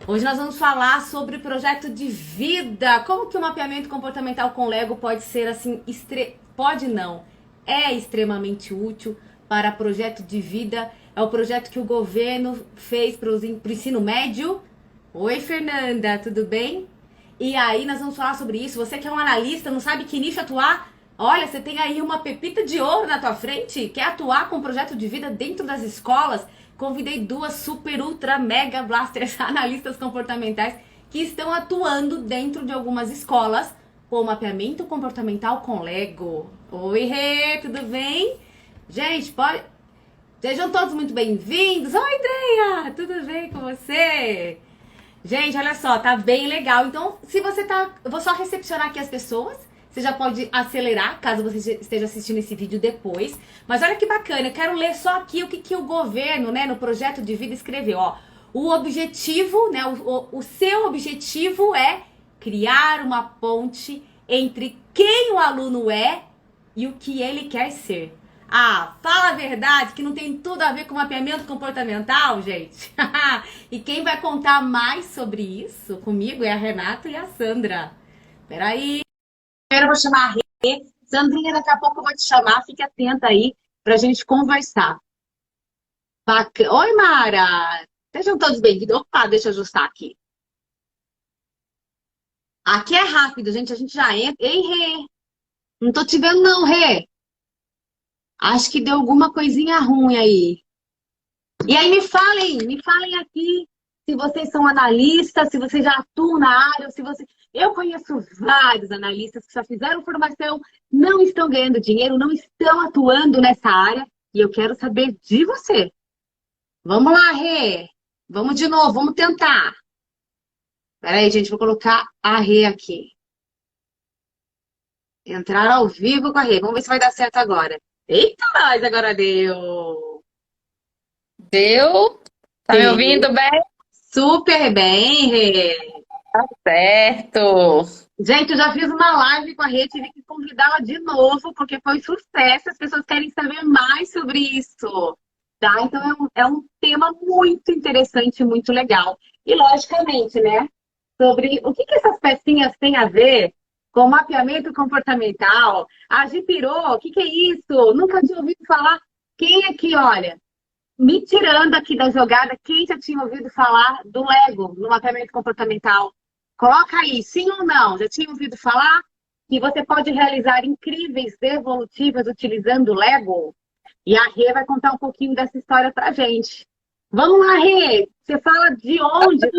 Hoje nós vamos falar sobre projeto de vida. Como que o mapeamento comportamental com Lego pode ser assim, pode não, é extremamente útil para projeto de vida. É o projeto que o governo fez para o ensino médio. Oi, Fernanda, tudo bem? E aí nós vamos falar sobre isso. Você que é um analista, não sabe que nicho atuar? Olha, você tem aí uma pepita de ouro na tua frente. Quer atuar com um projeto de vida dentro das escolas? Convidei duas super, ultra, mega blasters analistas comportamentais que estão atuando dentro de algumas escolas com mapeamento comportamental com Lego. Oi, Rê, tudo bem? Gente, pode... Sejam todos muito bem-vindos. Oi, Andreia, tudo bem com você? Gente, olha só, tá bem legal. Então, se você tá... Eu vou só recepcionar aqui as pessoas. Você já pode acelerar, caso você esteja assistindo esse vídeo depois. Mas olha que bacana, eu quero ler só aqui o que o governo, né, no projeto de vida escreveu. Ó, o objetivo, né, o seu objetivo é criar uma ponte entre quem o aluno é e o que ele quer ser. Ah, fala a verdade que não tem tudo a ver com mapeamento comportamental, gente. E quem vai contar mais sobre isso comigo é a Renata e a Sandra. Peraí. Primeiro eu vou chamar a Rê. Sandrinha, daqui a pouco eu vou te chamar. Fique atenta aí pra gente conversar. Oi, Mara. Sejam todos bem-vindos. Opa, deixa eu ajustar aqui. Aqui é rápido, gente. A gente já entra. Ei, Rê. Não tô te vendo não, Rê. Acho que deu alguma coisinha ruim aí. E aí me falem aqui se vocês são analistas, se vocês já atuam na área, se você... Eu conheço vários analistas que já fizeram formação, não estão ganhando dinheiro, não estão atuando nessa área, e eu quero saber de você. Vamos lá, Rê. Vamos de novo, vamos tentar. Peraí, gente, vou colocar a Rê aqui. Entrar ao vivo com a Rê. Vamos ver se vai dar certo agora. Eita, nós, agora deu. Deu? Tá me Deu. ouvindo bem? Super bem, Rê. Certo. Gente, eu já fiz uma live com a Rê, tive que convidá-la de novo, porque foi sucesso, as pessoas querem saber mais sobre isso, tá? Então é um tema muito interessante, muito legal. E, logicamente, né, sobre o que essas pecinhas têm a ver com mapeamento comportamental, agipirô, o que é isso? Nunca tinha ouvido falar. Quem aqui, olha, me tirando aqui da jogada, quem já tinha ouvido falar do Lego no mapeamento comportamental? Coloca aí, sim ou não? Já tinha ouvido falar que você pode realizar incríveis devolutivas utilizando o Lego? E a Rê vai contar um pouquinho dessa história pra gente. Vamos lá, Rê. Você fala de onde?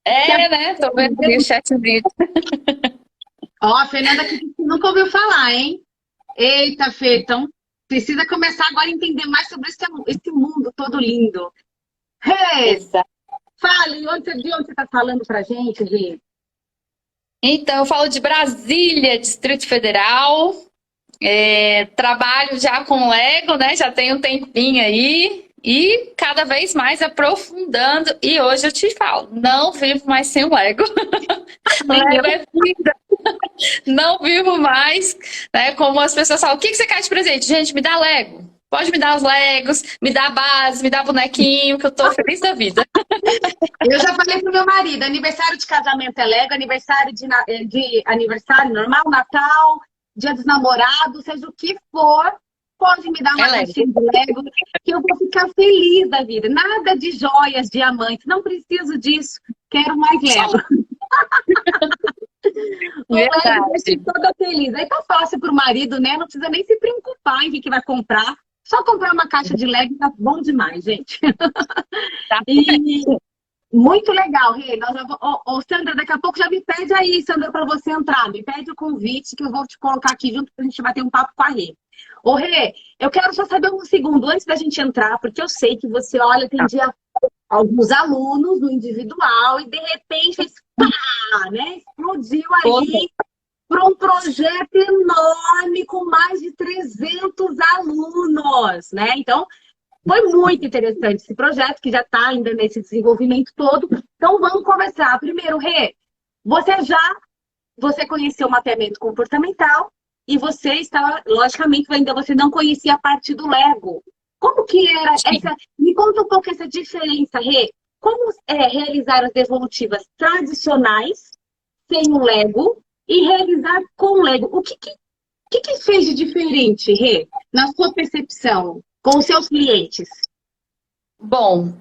É, né? Tô vendo ali o chatzinho. Ó, a Fernanda aqui disse que nunca ouviu falar, hein? Eita, Fê, então precisa começar agora a entender mais sobre esse mundo todo lindo. Rê, Exato. fale, de onde você está falando pra gente, Rê? Então, eu falo de Brasília, Distrito Federal. Trabalho já com Lego, né? Já tem um tempinho aí. E cada vez mais aprofundando. E hoje eu te falo, não vivo mais sem o Lego. Nem Lego eu. é vida. Não vivo mais, né? Como as pessoas falam, o que você quer de presente? Gente, me dá Lego. Pode me dar os Legos, me dá a base, me dá bonequinho, que eu tô feliz da vida. Eu já falei pro meu marido, aniversário de casamento é Lego, aniversário de aniversário normal, Natal, Dia dos Namorados, seja o que for, pode me dar É uma Lego. caixinha de Lego, que eu vou ficar feliz da vida. Nada de joias, diamantes, não preciso disso, quero mais Só Lego. O Lego deixa verdade. toda feliz. Aí tá fácil pro marido, né? Não precisa nem se preocupar em que vai comprar. Só comprar uma caixa de Lego tá bom demais, gente. Tá E muito legal, Rê. Nós já Sandra, daqui a pouco já me pede aí, Sandra, para você entrar. Me pede o convite que eu vou te colocar aqui junto para a gente bater um papo com a Rê. Ô, Rê, eu quero só saber um segundo antes da gente entrar, porque eu sei que você, olha, atendia alguns alunos no individual e de repente fez pá, né? Explodiu bom. ali para um projeto enorme com mais de 300 alunos, né? Então, foi muito interessante esse projeto, que já está ainda nesse desenvolvimento todo. Então, vamos conversar. Primeiro, Rê, você já você conheceu o mapeamento comportamental e você estava, logicamente, ainda você não conhecia a parte do Lego. Como que era essa... Me conta um pouco essa diferença, Rê. como é realizar as devolutivas tradicionais, sem o Lego, e realizar com o Lego. O que fez de diferente, Rê, na sua percepção, com os seus clientes? Bom,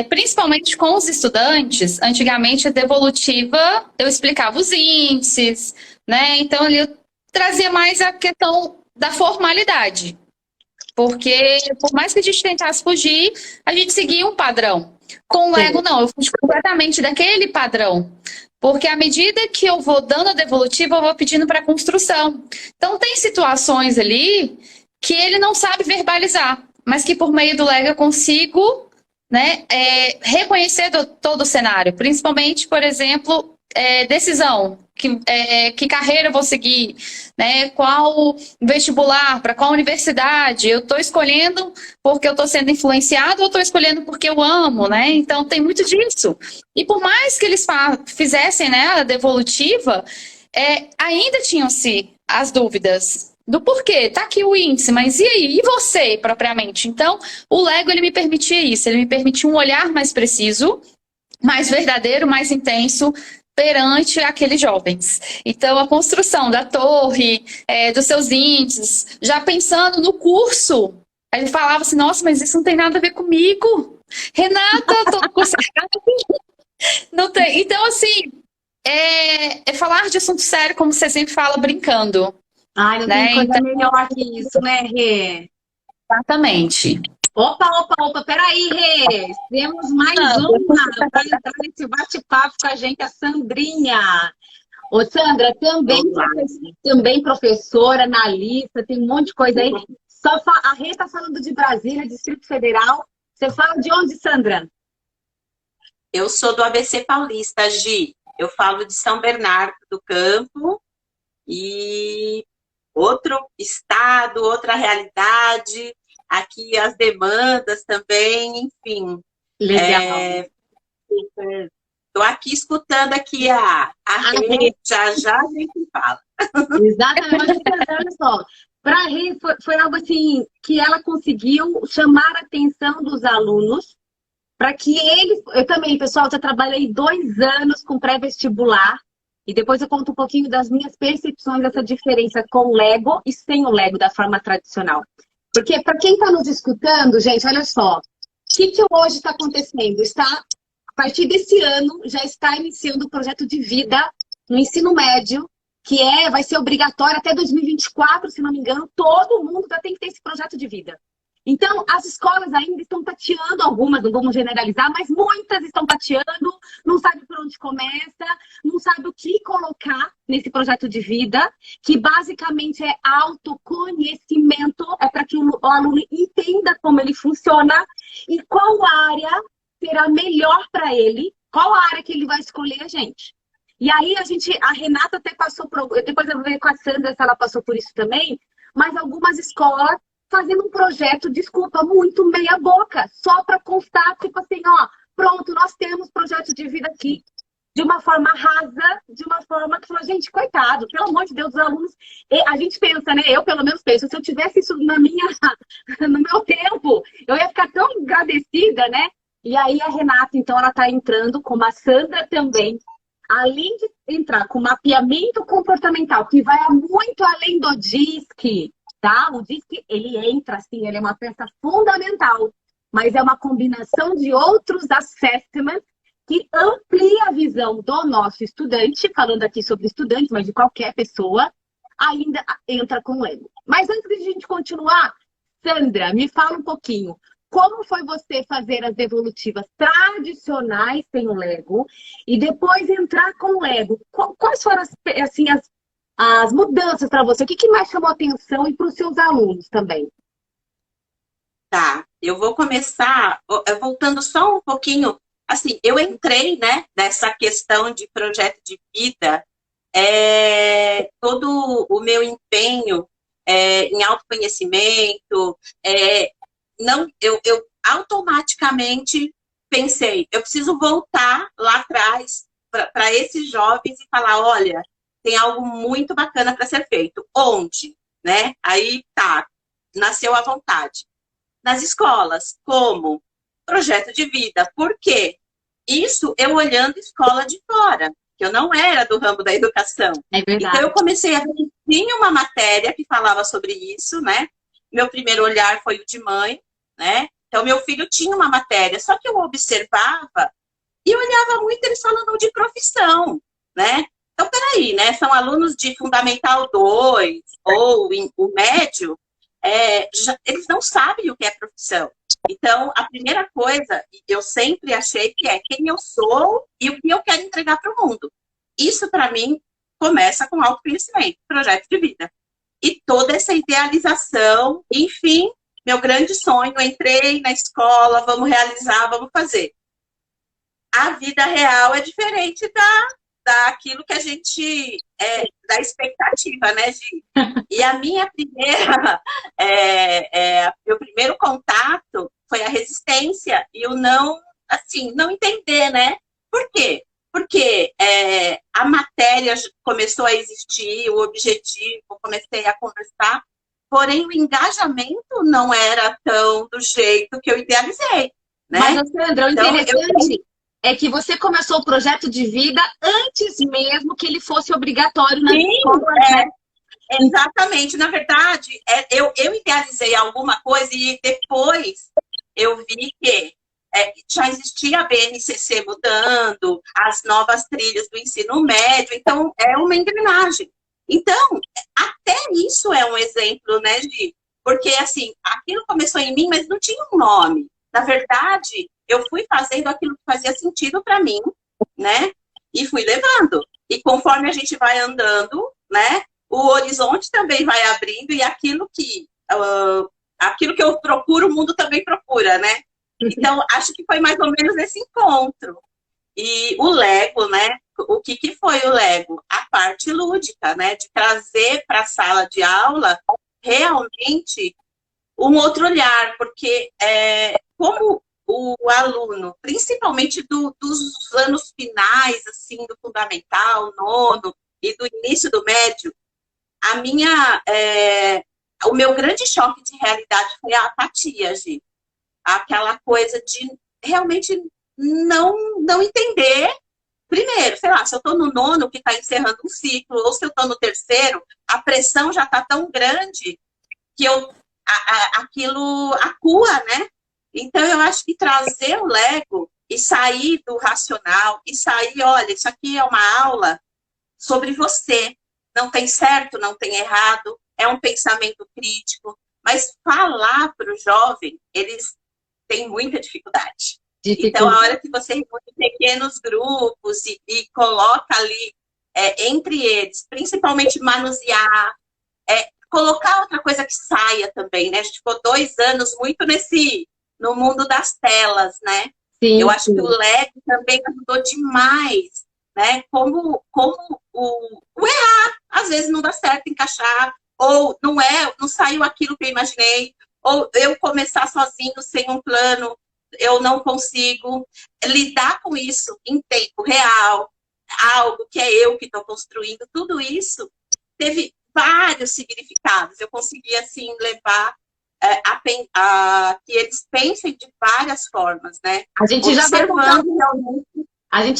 principalmente com os estudantes, antigamente a devolutiva eu explicava os índices, né? Então ali eu trazia mais a questão da formalidade, porque por mais que a gente tentasse fugir, a gente seguia um padrão. Com o Lego, não, eu fugi completamente daquele padrão. Porque à medida que eu vou dando a devolutiva, eu vou pedindo para construção. Então tem situações ali que ele não sabe verbalizar, mas que por meio do Lego eu consigo, né, reconhecer todo o cenário, principalmente, por exemplo, decisão, que carreira eu vou seguir, né, qual vestibular, para qual universidade, eu estou escolhendo porque eu estou sendo influenciado ou estou escolhendo porque eu amo, né, então tem muito disso. E por mais que eles fizessem, né, a devolutiva, ainda tinham-se as dúvidas do porquê. Tá aqui o índice, mas e aí? E você, propriamente? Então, o Lego, ele me permitia isso. Ele me permitia um olhar mais preciso, mais verdadeiro, mais intenso perante aqueles jovens. Então, a construção da torre, dos seus índices, já pensando no curso, ele falava assim, nossa, mas isso não tem nada a ver comigo. Renata, tô no curso errado. Não tem. Então, assim, falar de assunto sério, como você sempre fala, brincando. Ai, não tem coisa melhor que isso, né, Rê? Exatamente. Opa, peraí, Rê. Temos mais uma para entrar nesse bate-papo com a gente, a Sandrinha. Ô, Sandra, também professora, analista, tem um monte de coisa aí. A Rê está falando de Brasília, Distrito Federal. Você fala de onde, Sandra? Eu sou do ABC Paulista, Gi. Eu falo de São Bernardo do Campo e outro estado, outra realidade. Aqui as demandas também, enfim. Legal. Estou aqui escutando aqui a Rê, já a gente fala. Exatamente, olha só. Para a Rê foi algo assim que ela conseguiu chamar a atenção dos alunos para que eles... Eu também, pessoal, já trabalhei 2 anos com pré-vestibular e depois eu conto um pouquinho das minhas percepções dessa diferença com o Lego e sem o Lego da forma tradicional. Porque para quem está nos escutando, gente, olha só, o que hoje está acontecendo? A partir desse ano, já está iniciando o projeto de vida no ensino médio, que vai ser obrigatório até 2024, se não me engano, todo mundo já tem que ter esse projeto de vida. Então, as escolas ainda estão tateando algumas, não vamos generalizar, mas muitas estão tateando, não sabe por onde começa, não sabe o que colocar nesse projeto de vida, que basicamente é autoconhecimento, é para que o aluno entenda como ele funciona e qual área será melhor para ele, qual área que ele vai escolher, gente. E aí a Renata até passou por, depois eu vou ver com a Sandra se ela passou por isso também, mas algumas escolas fazendo um projeto, desculpa, muito meia boca, só para constar, tipo assim, ó, pronto, nós temos projeto de vida aqui, de uma forma rasa, de uma forma que fala, gente, coitado, pelo amor de Deus, os alunos, a gente pensa, né, eu pelo menos penso, se eu tivesse isso no meu tempo, eu ia ficar tão agradecida, né? E aí a Renata, então, ela tá entrando, como a Sandra também, além de entrar com mapeamento comportamental, que vai muito além do DISC, tá? O DISC, ele entra, assim, ele é uma peça fundamental, mas é uma combinação de outros assessments que amplia a visão do nosso estudante, falando aqui sobre estudantes, mas de qualquer pessoa, ainda entra com o Lego. Mas antes de a gente continuar, Sandra, me fala um pouquinho. Como foi você fazer as devolutivas tradicionais sem o Lego e depois entrar com o Lego? Quais foram assim, as mudanças para você? O que mais chamou atenção e para os seus alunos também? Tá, eu vou começar voltando só um pouquinho. Assim, eu entrei, né, nessa questão de projeto de vida, todo o meu empenho em autoconhecimento, eu automaticamente pensei, eu preciso voltar lá atrás para esses jovens e falar, olha, tem algo muito bacana para ser feito. Onde? Né? Aí tá, nasceu à vontade. Nas escolas, como projeto de vida. Por quê? isso eu olhando escola de fora, que eu não era do ramo da educação. É verdade. Então eu comecei a ver que tinha uma matéria que falava sobre isso, né? Meu primeiro olhar foi o de mãe, né? Então meu filho tinha uma matéria, só que eu observava e eu olhava muito eles falando de profissão, né? Então, peraí, né? São alunos de Fundamental 2 ou o médio, eles não sabem o que é profissão. Então, a primeira coisa, eu sempre achei que é quem eu sou e o que eu quero entregar para o mundo. Isso, para mim, começa com autoconhecimento, projeto de vida. E toda essa idealização, enfim, meu grande sonho, entrei na escola, vamos realizar, vamos fazer. A vida real é diferente daquilo que a gente, da expectativa, né, Gi? E a minha primeira, meu primeiro contato foi a resistência e o não, assim, não entender, né? Por quê? Porque a matéria começou a existir, o objetivo, comecei a conversar, porém o engajamento não era tão do jeito que eu idealizei, né? Mas, Sandra, o Então, interessante é que você começou o projeto de vida antes mesmo que ele fosse obrigatório na escola. Né? Exatamente. Na verdade, eu idealizei alguma coisa e depois eu vi que já existia a BNCC mudando, as novas trilhas do ensino médio, então é uma engrenagem. Então, até isso é um exemplo, né, Gi? Porque, assim, aquilo começou em mim, mas não tinha um nome. Na verdade, eu fui fazendo aquilo que fazia sentido para mim, né? E fui levando. E conforme a gente vai andando, né? O horizonte também vai abrindo e aquilo que eu procuro, o mundo também procura, né? Então, acho que foi mais ou menos esse encontro. E o Lego, né? O que foi o Lego? A parte lúdica, né? De trazer para a sala de aula realmente um outro olhar, porque como o aluno, principalmente dos anos finais, assim, do fundamental, nono, e do início do médio, o meu grande choque de realidade foi a apatia, Gi. Aquela coisa de realmente não entender. Primeiro, sei lá, se eu estou no nono, que está encerrando um ciclo, ou se eu estou no terceiro, a pressão já está tão grande que aquilo acua, né? Então, eu acho que trazer o Lego e sair do racional, e sair, olha, isso aqui é uma aula sobre você. Não tem certo, não tem errado, é um pensamento crítico. Mas falar para o jovem, eles têm muita dificuldade. Então, a hora que você reúne pequenos grupos e coloca ali entre eles, principalmente manusear, colocar outra coisa que saia também, né? A gente ficou 2 anos muito no mundo das telas, né? Sim, eu acho que o Lego também ajudou demais, né? Como o errar, às vezes não dá certo encaixar, ou não saiu aquilo que eu imaginei, ou eu começar sozinho, sem um plano, eu não consigo lidar com isso em tempo real, algo que é eu que estou construindo, tudo isso teve vários significados. Eu consegui, assim, levar que eles pensem de várias formas, né? A gente já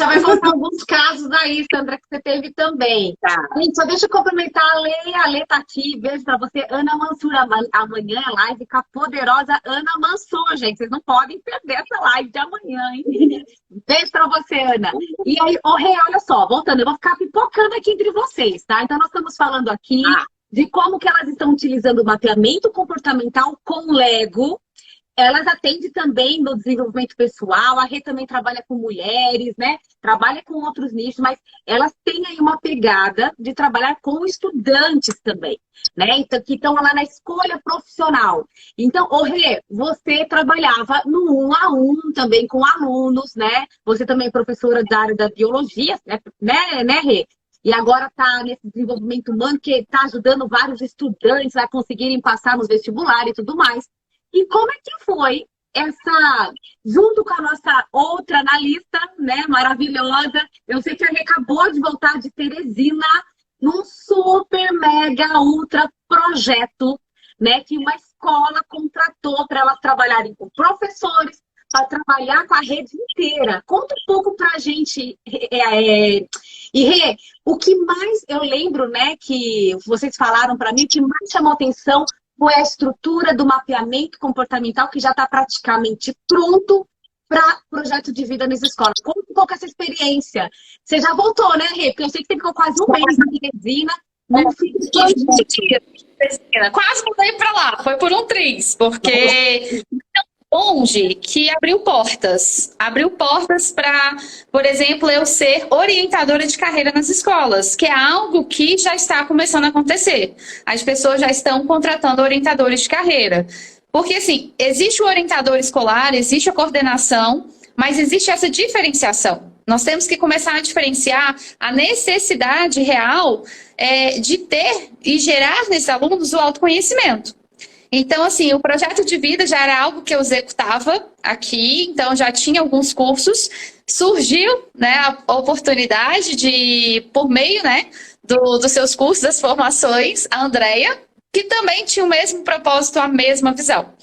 vai contar alguns casos aí, Sandra, que você teve também. Tá. Gente, só deixa eu complementar a Lê tá aqui. Beijo pra você, Ana Mansur. Amanhã é live com a poderosa Ana Mansur, gente. Vocês não podem perder essa live de amanhã, hein? Beijo pra você, Ana. E aí, olha só, voltando, eu vou ficar pipocando aqui entre vocês, tá? Então, nós estamos falando aqui de como que elas estão utilizando o mapeamento comportamental com Lego. Elas atendem também no desenvolvimento pessoal, a Rê também trabalha com mulheres, né? Trabalha com outros nichos, mas elas têm aí uma pegada de trabalhar com estudantes também, né? Então, que estão lá na escolha profissional. Então, Rê, você trabalhava no 1 a 1 também com alunos, né? Você também é professora da área da biologia, né, Rê? E agora está nesse desenvolvimento humano que está ajudando vários estudantes a conseguirem passar nos vestibulares e tudo mais. E como é que foi junto com a nossa outra analista, né, maravilhosa, eu sei que a Rê acabou de voltar de Teresina, num super, mega, ultra projeto, né, que uma escola contratou para elas trabalharem com professores, para trabalhar com a rede inteira. Conta um pouco para a gente, e Rê, o que mais eu lembro, né, que vocês falaram para mim, o que mais chamou atenção foi a estrutura do mapeamento comportamental, que já está praticamente pronto para projeto de vida nas escolas. Conta um pouco essa experiência. Você já voltou, né, Rê? Porque eu sei que você ficou quase um mês em Resina. Não fica quase mudei para lá. Foi por um triz, porque onde que abriu portas. Abriu portas para, por exemplo, eu ser orientadora de carreira nas escolas, que é algo que já está começando a acontecer. As pessoas já estão contratando orientadores de carreira. Porque, assim, existe o orientador escolar, existe a coordenação, mas existe essa diferenciação. Nós temos que começar a diferenciar a necessidade real de ter e gerar nesses alunos o autoconhecimento. Então, assim, o projeto de vida já era algo que eu executava aqui, então já tinha alguns cursos. Surgiu, né, a oportunidade de, por meio, né, dos seus cursos, das formações, a Andrea, que também tinha o mesmo propósito, a mesma visão.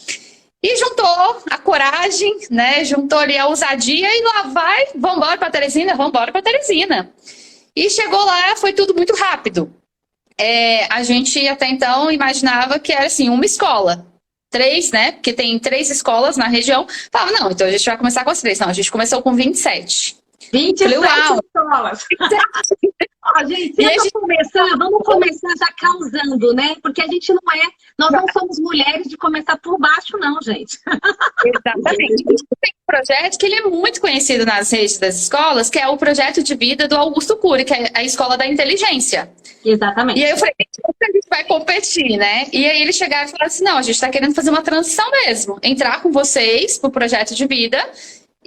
E juntou a coragem, né, juntou ali a ousadia e lá vai, vamos embora para Teresina, vamos embora para Teresina. E chegou lá, foi tudo muito rápido. A gente até então imaginava que era assim, uma escola. 3, né? Porque tem 3 escolas na região. Falava, não, então a gente vai começar com as 3. Não, a gente começou com 27. 27 escolas. Ó, gente, vamos começar já causando, né? Porque a gente nós não somos mulheres de começar por baixo, não, gente. Exatamente. Tem um projeto que ele é muito conhecido nas redes das escolas, que é o projeto de vida do Augusto Cury, que é a Escola da Inteligência. Exatamente. E aí eu falei, a gente vai competir, né? E aí eles chegaram e falaram assim, não, a gente está querendo fazer uma transição mesmo. Entrar com vocês pro projeto de vida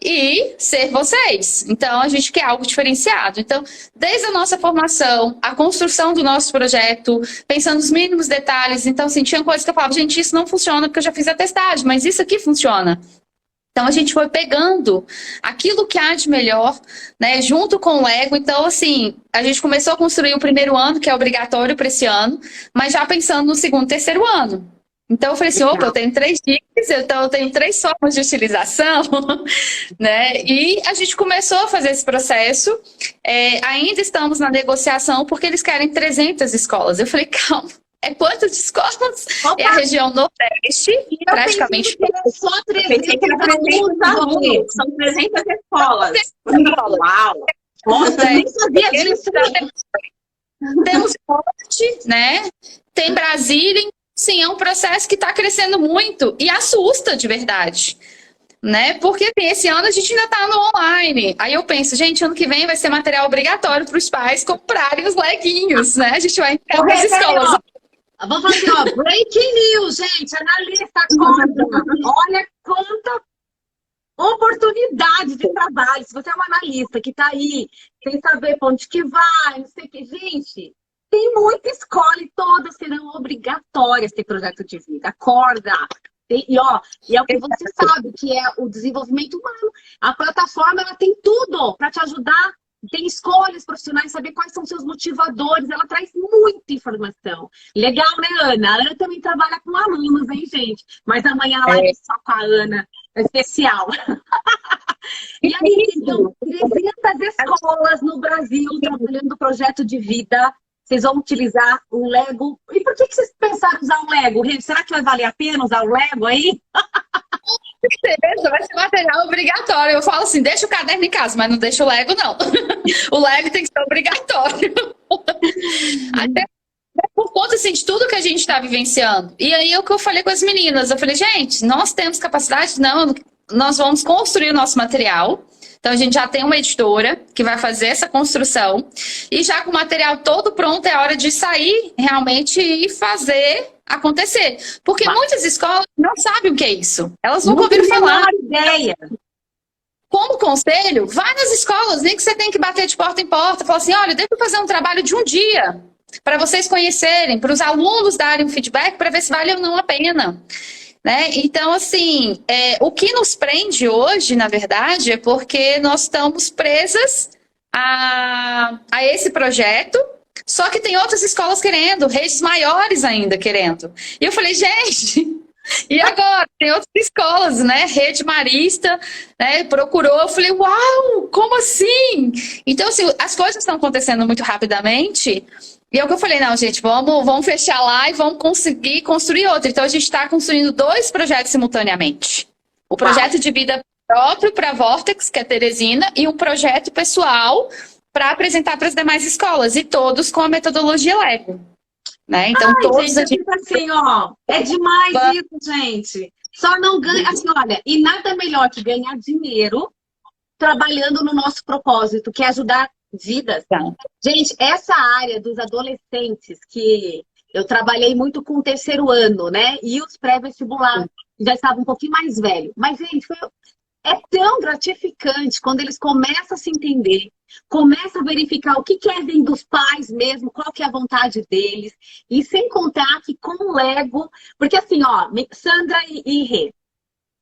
e ser vocês. Então, a gente quer algo diferenciado. Então, desde a nossa formação, a construção do nosso projeto, pensando nos mínimos detalhes. Então, assim, tinha coisas que eu falava, gente, isso não funciona porque eu já fiz a testagem, mas isso aqui funciona. Então, a gente foi pegando aquilo que há de melhor, né, junto com o Lego. Então, assim, a gente começou a construir o primeiro ano, que é obrigatório para esse ano, mas já pensando no segundo, terceiro ano. Então, eu falei assim, opa, eu tenho 3 dicas, então eu tenho 3 formas de utilização, né? E a gente começou a fazer esse processo. Ainda estamos na negociação, porque eles querem 300 escolas. Eu falei, calma. Quantas escolas? Opa. É a região Nordeste, praticamente. Só 300 alunos. São 300 escolas. Uau! Nossa, nem sabia disso. Temos Norte, né? Tem Brasília. Sim, é um processo que está crescendo muito e assusta de verdade. Né? Porque assim, esse ano a gente ainda está no online. Aí eu penso, gente, ano que vem vai ser material obrigatório para os pais comprarem os leguinhos, né? A gente vai entrar nas escolas. Vamos fazer, ó, breaking news, gente. Analista conta. Olha quanta oportunidade de trabalho. Se você é uma analista que está aí, sem saber para onde que vai, não sei o que. Gente, tem muita escola e todas serão obrigatórias ter projeto de vida. Acorda! E é o que você sabe, que é o desenvolvimento humano. A plataforma, ela tem tudo para te ajudar. Tem escolhas profissionais, saber quais são seus motivadores. Ela traz muita informação. Legal, né, Ana? A Ana também trabalha com alunos, hein, gente? Mas amanhã a live só com a Ana. É especial. E aí, então, 300 escolas no Brasil trabalhando no projeto de vida. Vocês vão utilizar o Lego. E por que vocês pensaram em usar o Lego? Será que vai valer a pena usar o Lego aí? Certeza, vai ser material obrigatório. Eu falo assim, deixa o caderno em casa, mas não deixa o Lego, não. O Lego tem que ser obrigatório. Até por conta assim, de tudo que a gente está vivenciando. E aí é o que eu falei com as meninas. Eu falei, gente, nós temos capacidade? Não, nós vamos construir o nosso material. Então, a gente já tem uma editora que vai fazer essa construção. E já com o material todo pronto, é hora de sair realmente e fazer acontecer. Porque muitas escolas não sabem o que é isso. Elas nunca ouviram falar. Ideia. Como conselho, vai nas escolas, nem que você tem que bater de porta em porta. Fala assim, olha, deixa eu fazer um trabalho de um dia para vocês conhecerem, para os alunos darem um feedback para ver se vale ou não a pena. Né? Então, assim, o que nos prende hoje, na verdade, é porque nós estamos presas a esse projeto, só que tem outras escolas querendo, redes maiores ainda querendo. E eu falei, gente, E agora, tem outras escolas, né? Rede Marista, né? Procurou, eu falei, uau, como assim? Então, assim, as coisas estão acontecendo muito rapidamente. E é o que eu falei, não, gente, vamos fechar lá e vamos conseguir construir outro. Então, a gente está construindo 2 projetos simultaneamente. O projeto de vida próprio para a Vortex, que é Teresina, e um projeto pessoal para apresentar para as demais escolas, e todos com a metodologia Lego. Né? Então, Ai, todos gente, a gente... assim, ó, é demais isso, gente. Só não ganha, assim, olha, e nada melhor que ganhar dinheiro trabalhando no nosso propósito, que é ajudar vidas. Gente, essa área dos adolescentes, que eu trabalhei muito com o 3º ano, né? E os pré-vestibular já estavam um pouquinho mais velhos. Mas, gente, é tão gratificante quando eles começam a se entender, começam a verificar o que querem dos pais mesmo, qual que é a vontade deles. E sem contar que com o Lego... Porque assim, ó, Sandra e Rê,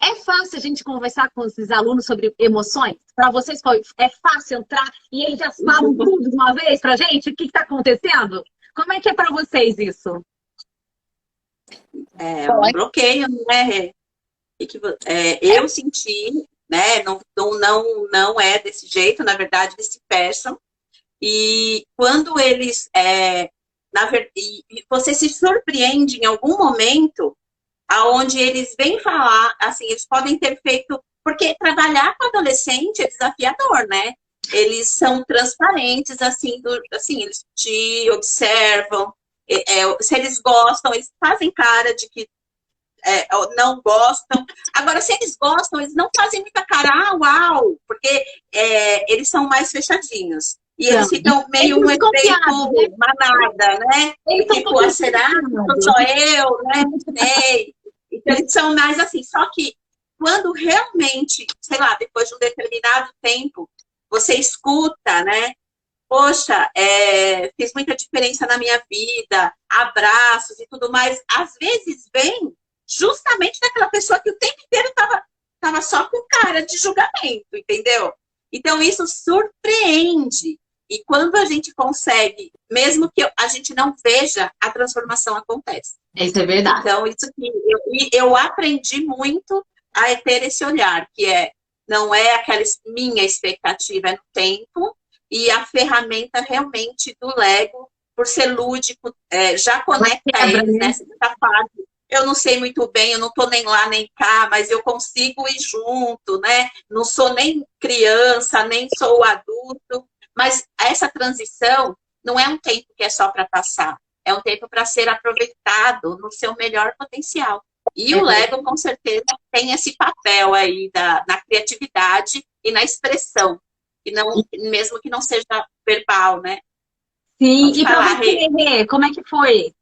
é fácil a gente conversar com esses alunos sobre emoções? Para vocês é fácil entrar e eles já falam tudo de uma vez pra gente? O que está acontecendo? Como é que é para vocês isso? É um bloqueio, né? Eu senti, né? Não é desse jeito, na verdade, eles se fecham. E quando eles, você se surpreende em algum momento, aonde eles vêm falar, assim, eles podem ter feito, porque trabalhar com adolescente é desafiador, né? Eles são transparentes, assim, eles te observam, se eles gostam, eles fazem cara de que não gostam. Agora, se eles gostam, eles não fazem muita cara, uau, porque eles são mais fechadinhos. E eles ficam meio um efeito manada, né? Tipo, será que sou eu, né? Sei. Então, eles são mais assim. Só que quando realmente, sei lá, depois de um determinado tempo, você escuta, né? Poxa, fez muita diferença na minha vida, abraços e tudo mais. Às vezes vem justamente daquela pessoa que o tempo inteiro estava só com cara de julgamento, entendeu? Então, isso surpreende. E quando a gente consegue, mesmo que a gente não veja, a transformação acontece. Isso é verdade. Então, isso que eu aprendi muito a ter esse olhar, que não é aquela minha expectativa, é no tempo, e a ferramenta realmente do Lego, por ser lúdico, já conecta eles nessa fase. Eu não sei muito bem, eu não estou nem lá nem cá, mas eu consigo ir junto, né? Não sou nem criança, nem sou adulto, mas essa transição não é um tempo que é só para passar, é um tempo para ser aproveitado no seu melhor potencial. E o Lego, com certeza, tem esse papel aí na criatividade e na expressão, e não, mesmo que não seja verbal, né? Sim, e para você, Rê, como é que foi?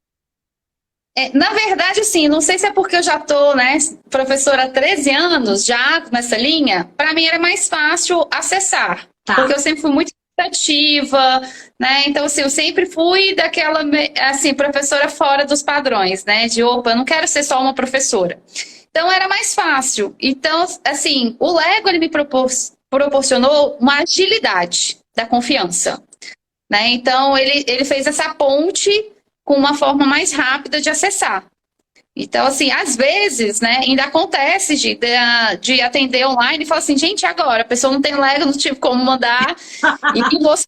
Na verdade, assim, não sei se é porque eu já tô, né, professora há 13 anos já nessa linha, para mim era mais fácil acessar, porque eu sempre fui muito ativa, né, então assim, eu sempre fui daquela, assim, professora fora dos padrões, né, de opa, eu não quero ser só uma professora. Então era mais fácil. Então, assim, o Lego, ele me proporcionou uma agilidade da confiança, né, então ele fez essa ponte com uma forma mais rápida de acessar. Então, assim, às vezes, né, ainda acontece de atender online e falar assim, gente, agora, a pessoa não tem Lego, não tive como mandar, e você,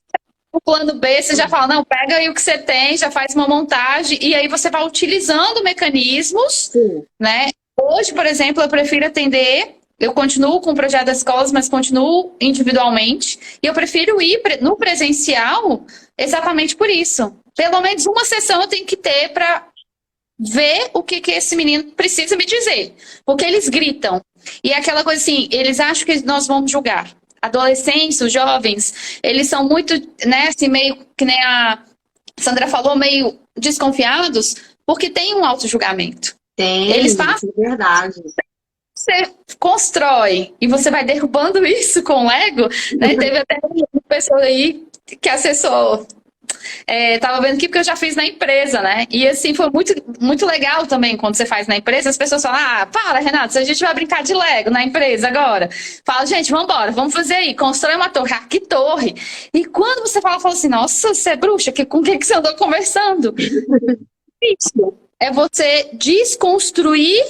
no plano B, você já fala, não, pega aí o que você tem, já faz uma montagem, e aí você vai utilizando mecanismos, né? Hoje, por exemplo, eu prefiro atender, eu continuo com o projeto das escolas, mas continuo individualmente, e eu prefiro ir no presencial exatamente por isso. Pelo menos uma sessão eu tenho que ter para ver o que esse menino precisa me dizer. Porque eles gritam. E é aquela coisa assim, eles acham que nós vamos julgar. Adolescentes, os jovens, eles são muito, né, assim, meio, que nem a Sandra falou, meio desconfiados, porque tem um auto-julgamento. Eles passam, é verdade. Você constrói e você vai derrubando isso com o Lego, né? Teve até uma pessoa aí que acessou... tava vendo aqui porque eu já fiz na empresa, né? E assim, foi muito, muito legal também quando você faz na empresa, as pessoas falam, para, Renato, se a gente vai brincar de Lego na empresa agora. Fala, gente, vamos embora, vamos fazer aí, constrói uma torre. Que torre? E quando você fala assim, nossa, você é bruxa, com quem que você andou conversando? Isso é você desconstruir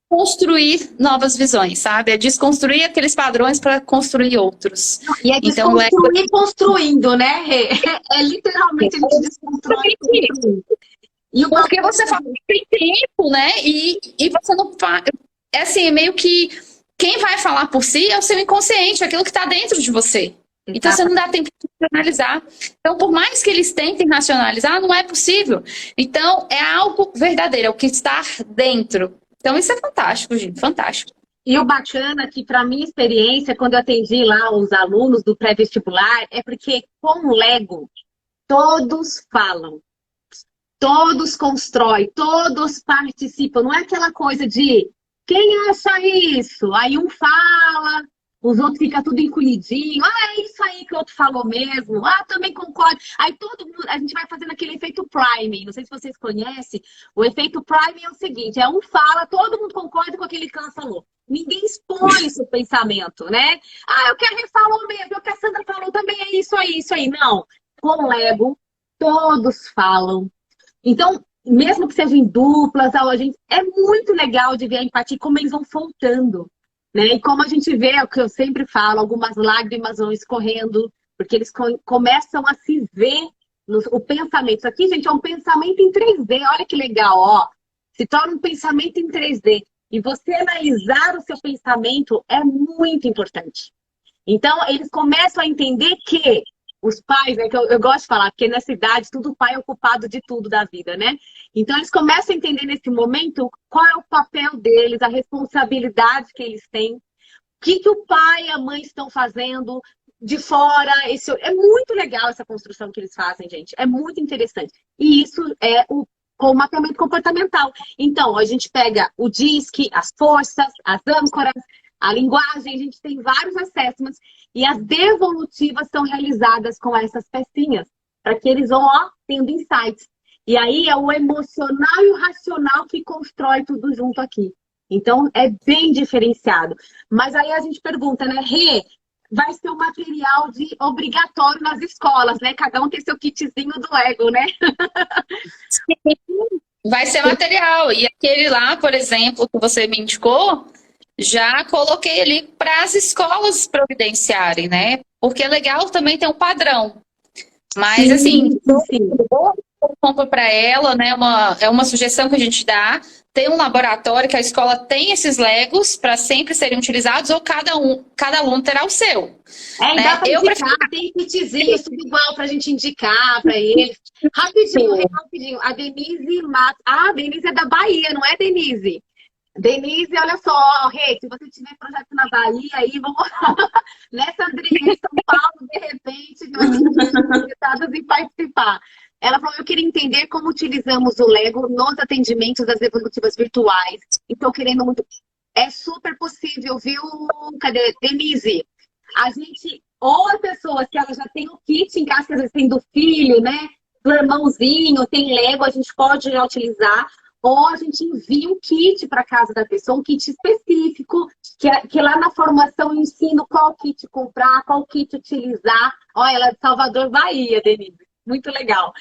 construir novas visões, sabe? É desconstruir aqueles padrões para construir outros. E é Então, desconstruir construindo, né, Rê? É literalmente a gente desconstrói construindo. E o porque você fala que tem tempo, né? E você não faz. É assim, meio que quem vai falar por si é o seu inconsciente, aquilo que está dentro de você. Então você não dá tempo de racionalizar. Então, por mais que eles tentem racionalizar, não é possível. Então, é algo verdadeiro, é o que está dentro. Então, isso é fantástico, gente, fantástico. E o bacana que, para minha experiência, quando eu atendi lá os alunos do pré-vestibular, é porque com o Lego, todos falam. Todos constroem, todos participam. Não é aquela coisa de quem acha isso? Aí um fala, os outros ficam tudo encolhidinho. Ah, é isso aí que o outro falou mesmo. Ah, também concordo. Aí todo mundo, a gente vai fazendo aquele efeito priming. Não sei se vocês conhecem. O efeito priming é o seguinte: é um fala, todo mundo concorda com aquele que ela falou. Ninguém expõe seu pensamento, né? Ah, o que a Rê falou mesmo, o que a Sandra falou também é isso aí, isso aí. Não. Com o Lego, todos falam. Então, mesmo que sejam em duplas, a gente, é muito legal de ver a empatia, como eles vão soltando, né? E como a gente vê, é o que eu sempre falo, algumas lágrimas vão escorrendo, porque eles começam a se ver o pensamento. Isso aqui, gente, é um pensamento em 3D, olha que legal, ó. Se torna um pensamento em 3D. E você analisar o seu pensamento é muito importante. Então, eles começam a entender que os pais, que eu gosto de falar, porque nessa idade, tudo pai é ocupado de tudo da vida, né? Então, eles começam a entender nesse momento qual é o papel deles, a responsabilidade que eles têm, o que o pai e a mãe estão fazendo de fora. É muito legal essa construção que eles fazem, gente. É muito interessante. E isso é com o mapeamento comportamental. Então, a gente pega o DISC, as forças, as âncoras, a linguagem, a gente tem vários assessments e as devolutivas são realizadas com essas pecinhas, para que eles vão, ó, tendo insights. E aí é o emocional e o racional que constrói tudo junto aqui. Então, é bem diferenciado. Mas aí a gente pergunta, né, Rê, vai ser um material obrigatório nas escolas, né? Cada um tem seu kitzinho do Lego, né? Vai ser material. E aquele lá, por exemplo, que você me indicou, já coloquei ali para as escolas providenciarem, né? Porque é legal também ter um padrão. Mas, sim, assim, sim. eu compro para ela, né? É uma sugestão que a gente dá. Tem um laboratório que a escola tem esses Legos para sempre serem utilizados, ou cada aluno terá o seu. É, né? dá para indicar, tem kitzinho, tudo igual para a gente indicar para eles. Rapidinho, a Denise Matos. Ah, a Denise é da Bahia, não é, Denise? Denise, olha só, Rê, se você tiver projeto na Bahia, aí vamos. Né, Sandrinha, em São Paulo, de repente, nós estamos interessados em participar. Ela falou, eu queria entender como utilizamos o Lego nos atendimentos das evolutivas virtuais. Então, querendo muito... É super possível, viu? Cadê? Denise, a gente... Ou as pessoas que ela já tem o kit em casa, que às vezes tem do filho, né? Do irmãozinho, tem Lego, a gente pode já utilizar. Ou a gente envia um kit para casa da pessoa, um kit específico, que lá na formação eu ensino qual kit comprar, qual kit utilizar. Olha, ela é de Salvador, Bahia, Denise. Muito legal.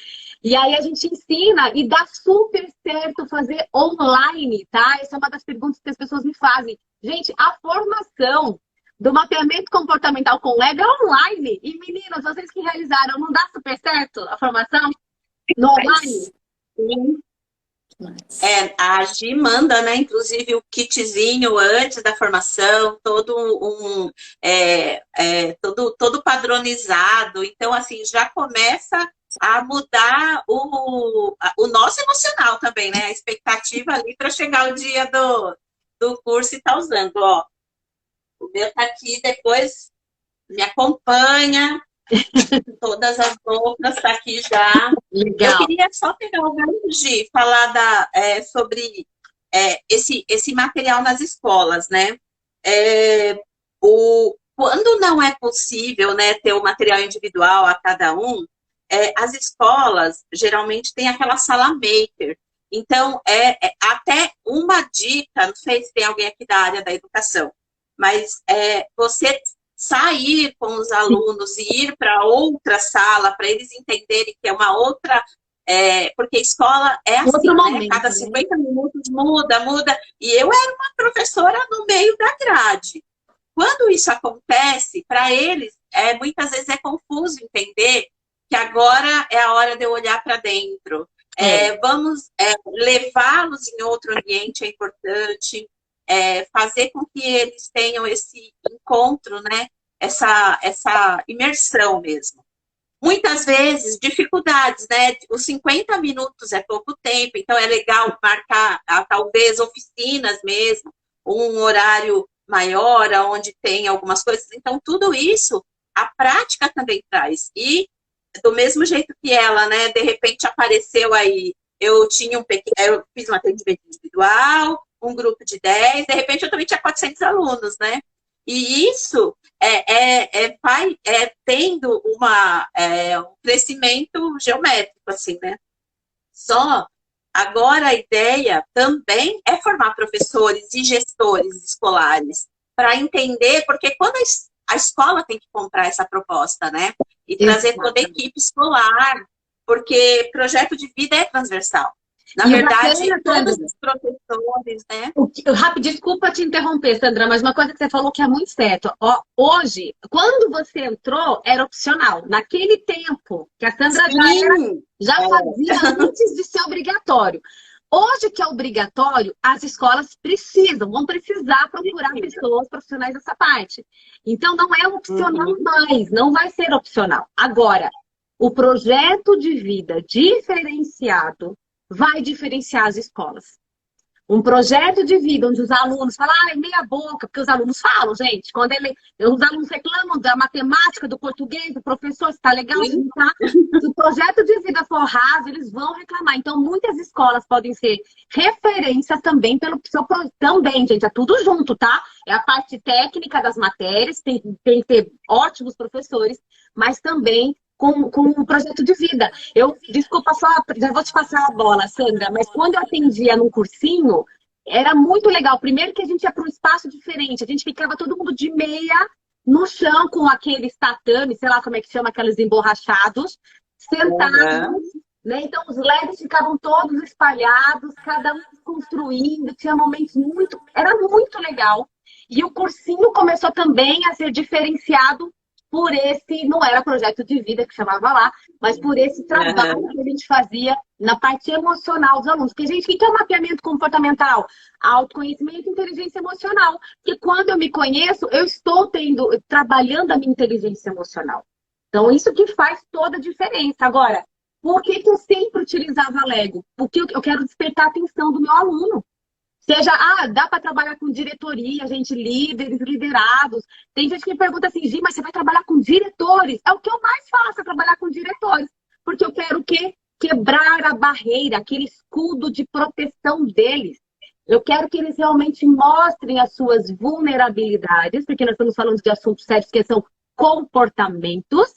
E aí a gente ensina e dá super certo fazer online, tá? Essa é uma das perguntas que as pessoas me fazem. Gente, a formação do mapeamento comportamental com Lego é online. E meninas, vocês que realizaram, não dá super certo a formação no online? Sim. A Gi manda, né? Inclusive o kitzinho antes da formação, todo todo padronizado. Então, assim, já começa a mudar o nosso emocional também, né? A expectativa ali para chegar o dia do curso e tá usando, ó. O meu tá aqui, depois me acompanha. Todas as outras tá aqui já. Legal. Eu queria só pegar o gancho de falar sobre esse material nas escolas, né? Quando não é possível, né, ter o material individual a cada um, as escolas geralmente têm aquela sala maker. Então, até uma dica, não sei se tem alguém aqui da área da educação, mas você sair com os alunos e ir para outra sala, para eles entenderem que é uma outra Porque escola é assim, Outro né? momento, Cada né? 50 minutos muda. E eu era uma professora no meio da grade. Quando isso acontece, para eles, muitas vezes é confuso entender que agora é a hora de eu olhar para dentro. Vamos levá-los em outro ambiente é importante, fazer com que eles tenham esse encontro, né? Essa imersão mesmo. Muitas vezes, dificuldades, né? Os 50 minutos é pouco tempo, então é legal marcar, talvez, oficinas mesmo, um horário maior, onde tem algumas coisas. Então, tudo isso, a prática também traz. E, do mesmo jeito que ela, né? De repente, apareceu aí, eu fiz um atendimento individual, um grupo de 10, de repente eu também tinha 400 alunos, né? E isso vai tendo um crescimento geométrico, assim, né? Só agora a ideia também é formar professores e gestores escolares para entender, porque quando a escola tem que comprar essa proposta, né? E trazer toda a equipe escolar, porque projeto de vida é transversal. Na verdade, todos os professores, né? Desculpa te interromper, Sandra, mas uma coisa que você falou que é muito certo. Ó, hoje, quando você entrou, era opcional. Naquele tempo, que a Sandra já fazia antes de ser obrigatório. Hoje que é obrigatório, as escolas vão precisar procurar pessoas profissionais dessa parte. Então, não é opcional mais, não vai ser opcional. Agora, o projeto de vida diferenciado vai diferenciar as escolas. Um projeto de vida onde os alunos falam, meia boca, porque os alunos falam, gente, quando os alunos reclamam da matemática, do português, do professor, se tá legal, se não tá. Se o projeto de vida for raso, eles vão reclamar. Então, muitas escolas podem ser referência também pelo seu projeto. Também, gente, é tudo junto, tá? É a parte técnica das matérias, tem que ter ótimos professores, mas também com um projeto de vida. Desculpa, já vou te passar a bola, Sandra, mas quando eu atendia num cursinho, era muito legal. Primeiro que a gente ia para um espaço diferente, a gente ficava todo mundo de meia no chão com aqueles tatame, sei lá como é que chama, aqueles emborrachados, sentados, né? Então os LEDs ficavam todos espalhados, cada um construindo, tinha momentos era muito legal. E o cursinho começou também a ser diferenciado por não era projeto de vida que chamava lá, mas por esse trabalho que a gente fazia na parte emocional dos alunos. Porque, gente, o que é o mapeamento comportamental? Autoconhecimento e inteligência emocional. Porque quando eu me conheço, eu estou trabalhando a minha inteligência emocional. Então, isso que faz toda a diferença. Agora, por que eu sempre utilizava Lego? Porque eu quero despertar a atenção do meu aluno. Seja, dá para trabalhar com diretoria, gente, líderes, liderados. Tem gente que me pergunta assim, Gi, mas você vai trabalhar com diretores? É o que eu mais faço, é trabalhar com diretores. Porque eu quero o quê? Quebrar a barreira, aquele escudo de proteção deles. Eu quero que eles realmente mostrem as suas vulnerabilidades, porque nós estamos falando de assuntos sérios que são comportamentos,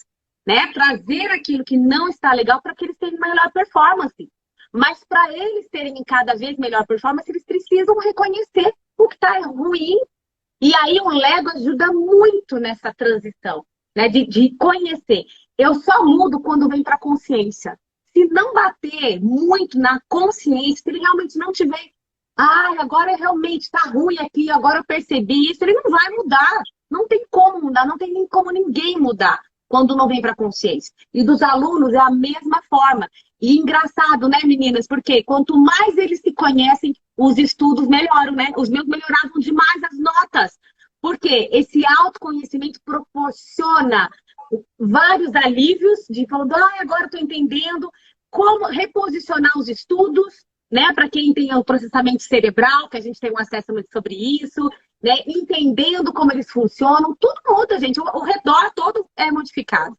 né? Trazer aquilo que não está legal para que eles tenham melhor performance. Mas para eles terem cada vez melhor performance, eles precisam reconhecer o que está ruim. E aí o Lego ajuda muito nessa transição, né? De conhecer. Eu só mudo quando vem para a consciência. Se não bater muito na consciência, se ele realmente não tiver, agora realmente está ruim aqui, agora eu percebi isso, ele não vai mudar. Não tem como mudar, não tem nem como ninguém mudar quando não vem para a consciência. E dos alunos é a mesma forma. E engraçado, né, meninas? Porque quanto mais eles se conhecem, os estudos melhoram, né? Os meus melhoravam demais as notas. Porque esse autoconhecimento proporciona vários alívios de falando, agora eu estou entendendo como reposicionar os estudos, né? Para quem tem o processamento cerebral, que a gente tem um acesso muito sobre isso, né? Entendendo como eles funcionam, tudo muda, gente. O redor todo é modificado.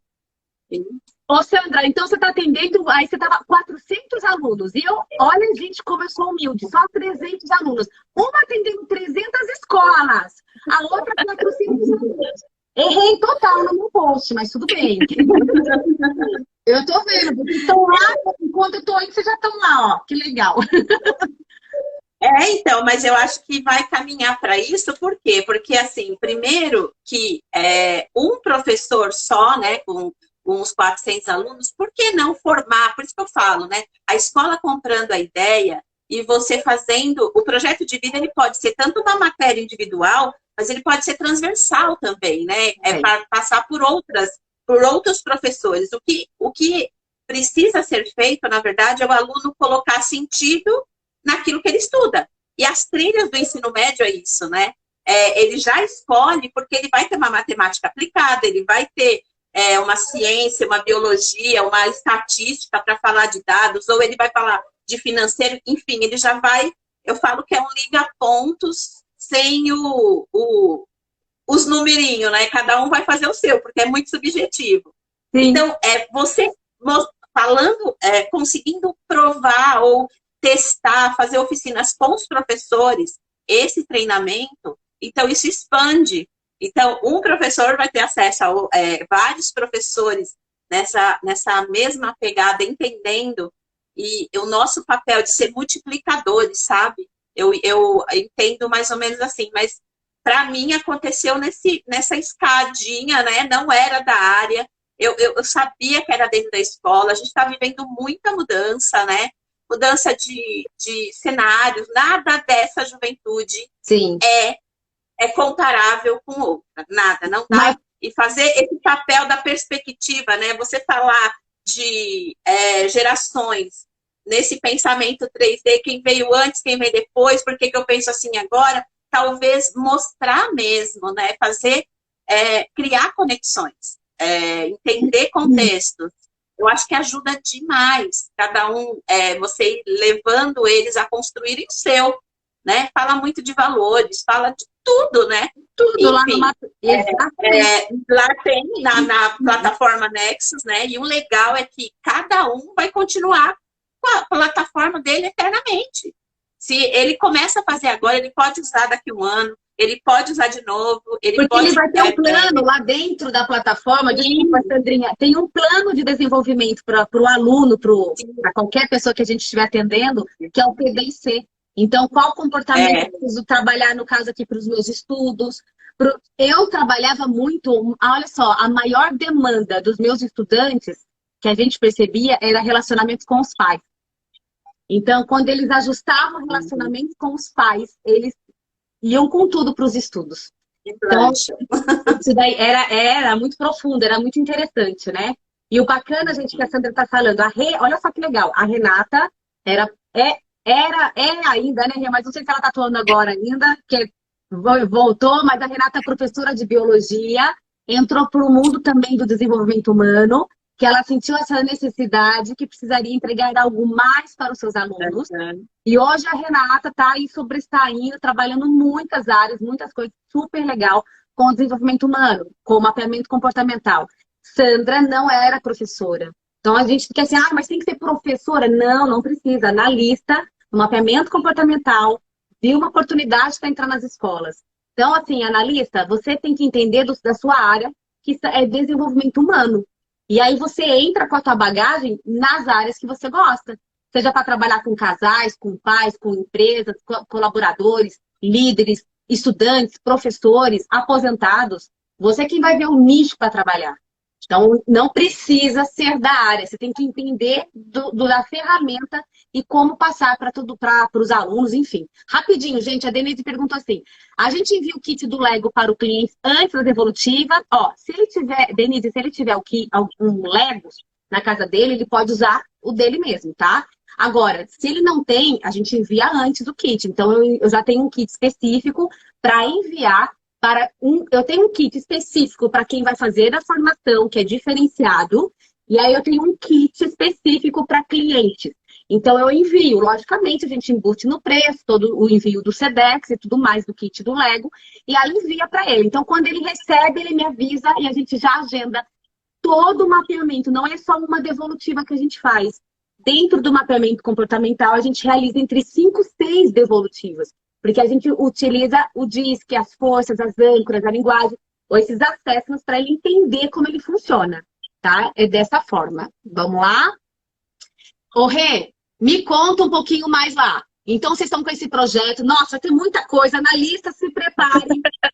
Sim. Ô, Sandra, então você está atendendo, aí você estava 400 alunos. E olha, gente, como eu sou humilde, só 300 alunos. Uma atendendo 300 escolas, a outra 400 alunos. Errei total no meu post, mas tudo bem. Eu tô vendo, vocês estão lá, enquanto eu tô indo, vocês já estão lá, ó. Que legal. Então, mas eu acho que vai caminhar para isso, por quê? Porque, assim, primeiro que um professor só, né, com uns 400 alunos, por que não formar? Por isso que eu falo, né? A escola comprando a ideia e você fazendo... O projeto de vida, ele pode ser tanto uma matéria individual, mas ele pode ser transversal também, né? Para passar por outros professores. O que precisa ser feito, na verdade, é o aluno colocar sentido naquilo que ele estuda. E as trilhas do ensino médio é isso, né? Ele já escolhe porque ele vai ter uma matemática aplicada, ele vai ter uma ciência, uma biologia, uma estatística para falar de dados, ou ele vai falar de financeiro, enfim, ele já vai... Eu falo que é um liga-pontos sem os numerinhos, né? Cada um vai fazer o seu, porque é muito subjetivo. Sim. Então, você falando, conseguindo provar ou testar, fazer oficinas com os professores, esse treinamento, então isso expande. Então, um professor vai ter acesso a vários professores nessa mesma pegada, entendendo, e o nosso papel de ser multiplicadores, sabe? Eu entendo mais ou menos assim, mas para mim aconteceu nessa escadinha, né? Não era da área, eu sabia que era dentro da escola, a gente está vivendo muita mudança, né? Mudança de cenários, nada dessa juventude Sim. é comparável com outra, nada, não dá. Mas... E fazer esse papel da perspectiva, né? Você falar de gerações, nesse pensamento 3D, quem veio antes, quem veio depois, por que eu penso assim agora, talvez mostrar mesmo, né? Fazer, criar conexões, entender contextos. Eu acho que ajuda demais, cada um, você levando eles a construírem o seu, né? Fala muito de valores, fala de tudo, né? Tudo. Enfim, lá tem, na plataforma Nexus, né? E o legal é que cada um vai continuar com a plataforma dele eternamente. Se ele começa a fazer agora, ele pode usar daqui a um ano, ele pode usar de novo. Ele vai ter um plano lá dentro da plataforma. Desculpa, Sandrinha. Tem um plano de desenvolvimento para o aluno, para qualquer pessoa que a gente estiver atendendo, que é o PDC. Então, qual comportamento eu preciso trabalhar, no caso aqui, para os meus estudos? Eu trabalhava muito, olha só, a maior demanda dos meus estudantes, que a gente percebia, era relacionamento com os pais. Então, quando eles ajustavam o relacionamento com os pais, eles iam com tudo para os estudos. Então, isso daí era muito profundo, era muito interessante, né? E o bacana, gente, que a Sandra está falando, olha só que legal, a Renata é ainda, né, mas não sei se ela está atuando agora ainda, que voltou, mas a Renata é professora de biologia, entrou para o mundo também do desenvolvimento humano, que ela sentiu essa necessidade, que precisaria entregar algo mais para os seus alunos. E hoje a Renata está aí sobressaindo, trabalhando muitas áreas, muitas coisas super legal com o desenvolvimento humano, com o mapeamento comportamental. Sandra não era professora. Então a gente fica assim, mas tem que ser professora? Não, não precisa. Analista, no mapeamento comportamental, viu uma oportunidade para entrar nas escolas. Então, assim, analista, você tem que entender da sua área, que é desenvolvimento humano. E aí você entra com a tua bagagem nas áreas que você gosta. Seja para trabalhar com casais, com pais, com empresas, colaboradores, líderes, estudantes, professores, aposentados. Você é quem vai ver o nicho para trabalhar. Então, não precisa ser da área. Você tem que entender da ferramenta e como passar para os alunos, enfim. Rapidinho, gente, a Denise perguntou assim, a gente envia o kit do Lego para o cliente antes da devolutiva? Se ele tiver, Denise, se ele tiver algum Lego na casa dele, ele pode usar o dele mesmo, tá? Agora, se ele não tem, a gente envia antes do kit. Então, eu já tenho um kit específico para enviar eu tenho um kit específico para quem vai fazer a formação, que é diferenciado, e aí eu tenho um kit específico para clientes. Então eu envio, logicamente a gente embute no preço, todo o envio do Sedex e tudo mais do kit do Lego, e aí envia para ele. Então quando ele recebe, ele me avisa e a gente já agenda todo o mapeamento, não é só uma devolutiva que a gente faz. Dentro do mapeamento comportamental, a gente realiza entre 5 e 6 devolutivas. Porque a gente utiliza o DISC, as forças, as âncoras, a linguagem, ou esses acessos para ele entender como ele funciona, tá? É dessa forma. Vamos lá? Ô, Rê, me conta um pouquinho mais lá. Então, vocês estão com esse projeto. Nossa, vai ter muita coisa. Analista, se prepare,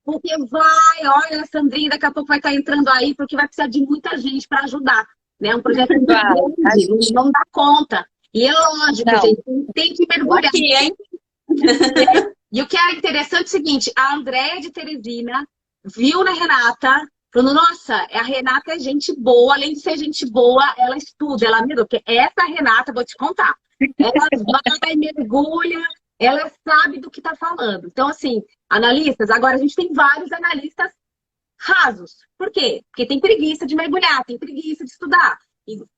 porque olha, a Sandrinha daqui a pouco vai estar entrando aí, porque vai precisar de muita gente para ajudar. Né? Um projeto muito grande, não dá conta. E é lógico, Não. gente, tem que mergulhar. Aqui, hein? E o que é interessante é o seguinte, a Andréia de Teresina viu na Renata, falando, nossa, a Renata é gente boa, além de ser gente boa, ela estuda, ela mirou, porque essa Renata, vou te contar, ela vai, mergulha, ela sabe do que está falando. Então, assim, analistas, agora a gente tem vários analistas rasos. Por quê? Porque tem preguiça de mergulhar, tem preguiça de estudar.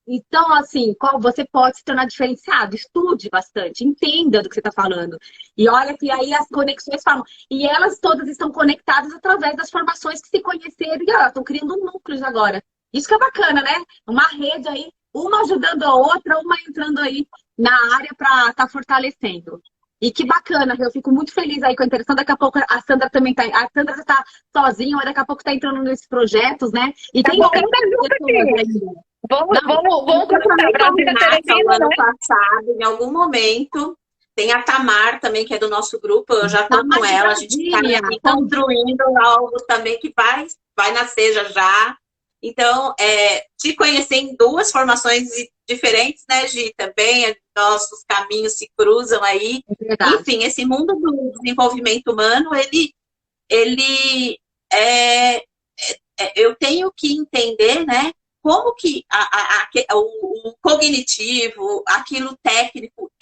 Então, assim, você pode se tornar diferenciado. Estude bastante, entenda do que você está falando. E olha que aí as conexões falam. E elas todas estão conectadas através das formações que se conheceram. E elas estão criando núcleos agora. Isso que é bacana, né? Uma rede aí, uma ajudando a outra, uma entrando aí na área para estar fortalecendo. E que bacana, eu fico muito feliz aí com a interação. Daqui a pouco a Sandra também tá. A Sandra já está sozinha, mas daqui a pouco está entrando nesses projetos, né? E tem outras pessoas ainda. Vamos contar. Brasília Teresina, ano né? passado, em algum momento, tem a Tamar também, que é do nosso grupo, eu já estou com ela, a gente está construindo algo também que vai nascer já. Então, te conhecer em duas formações diferentes, né, Gi? Também nossos caminhos se cruzam aí. Enfim, esse mundo do desenvolvimento humano, eu tenho que entender, né, como que o cognitivo, aquilo técnico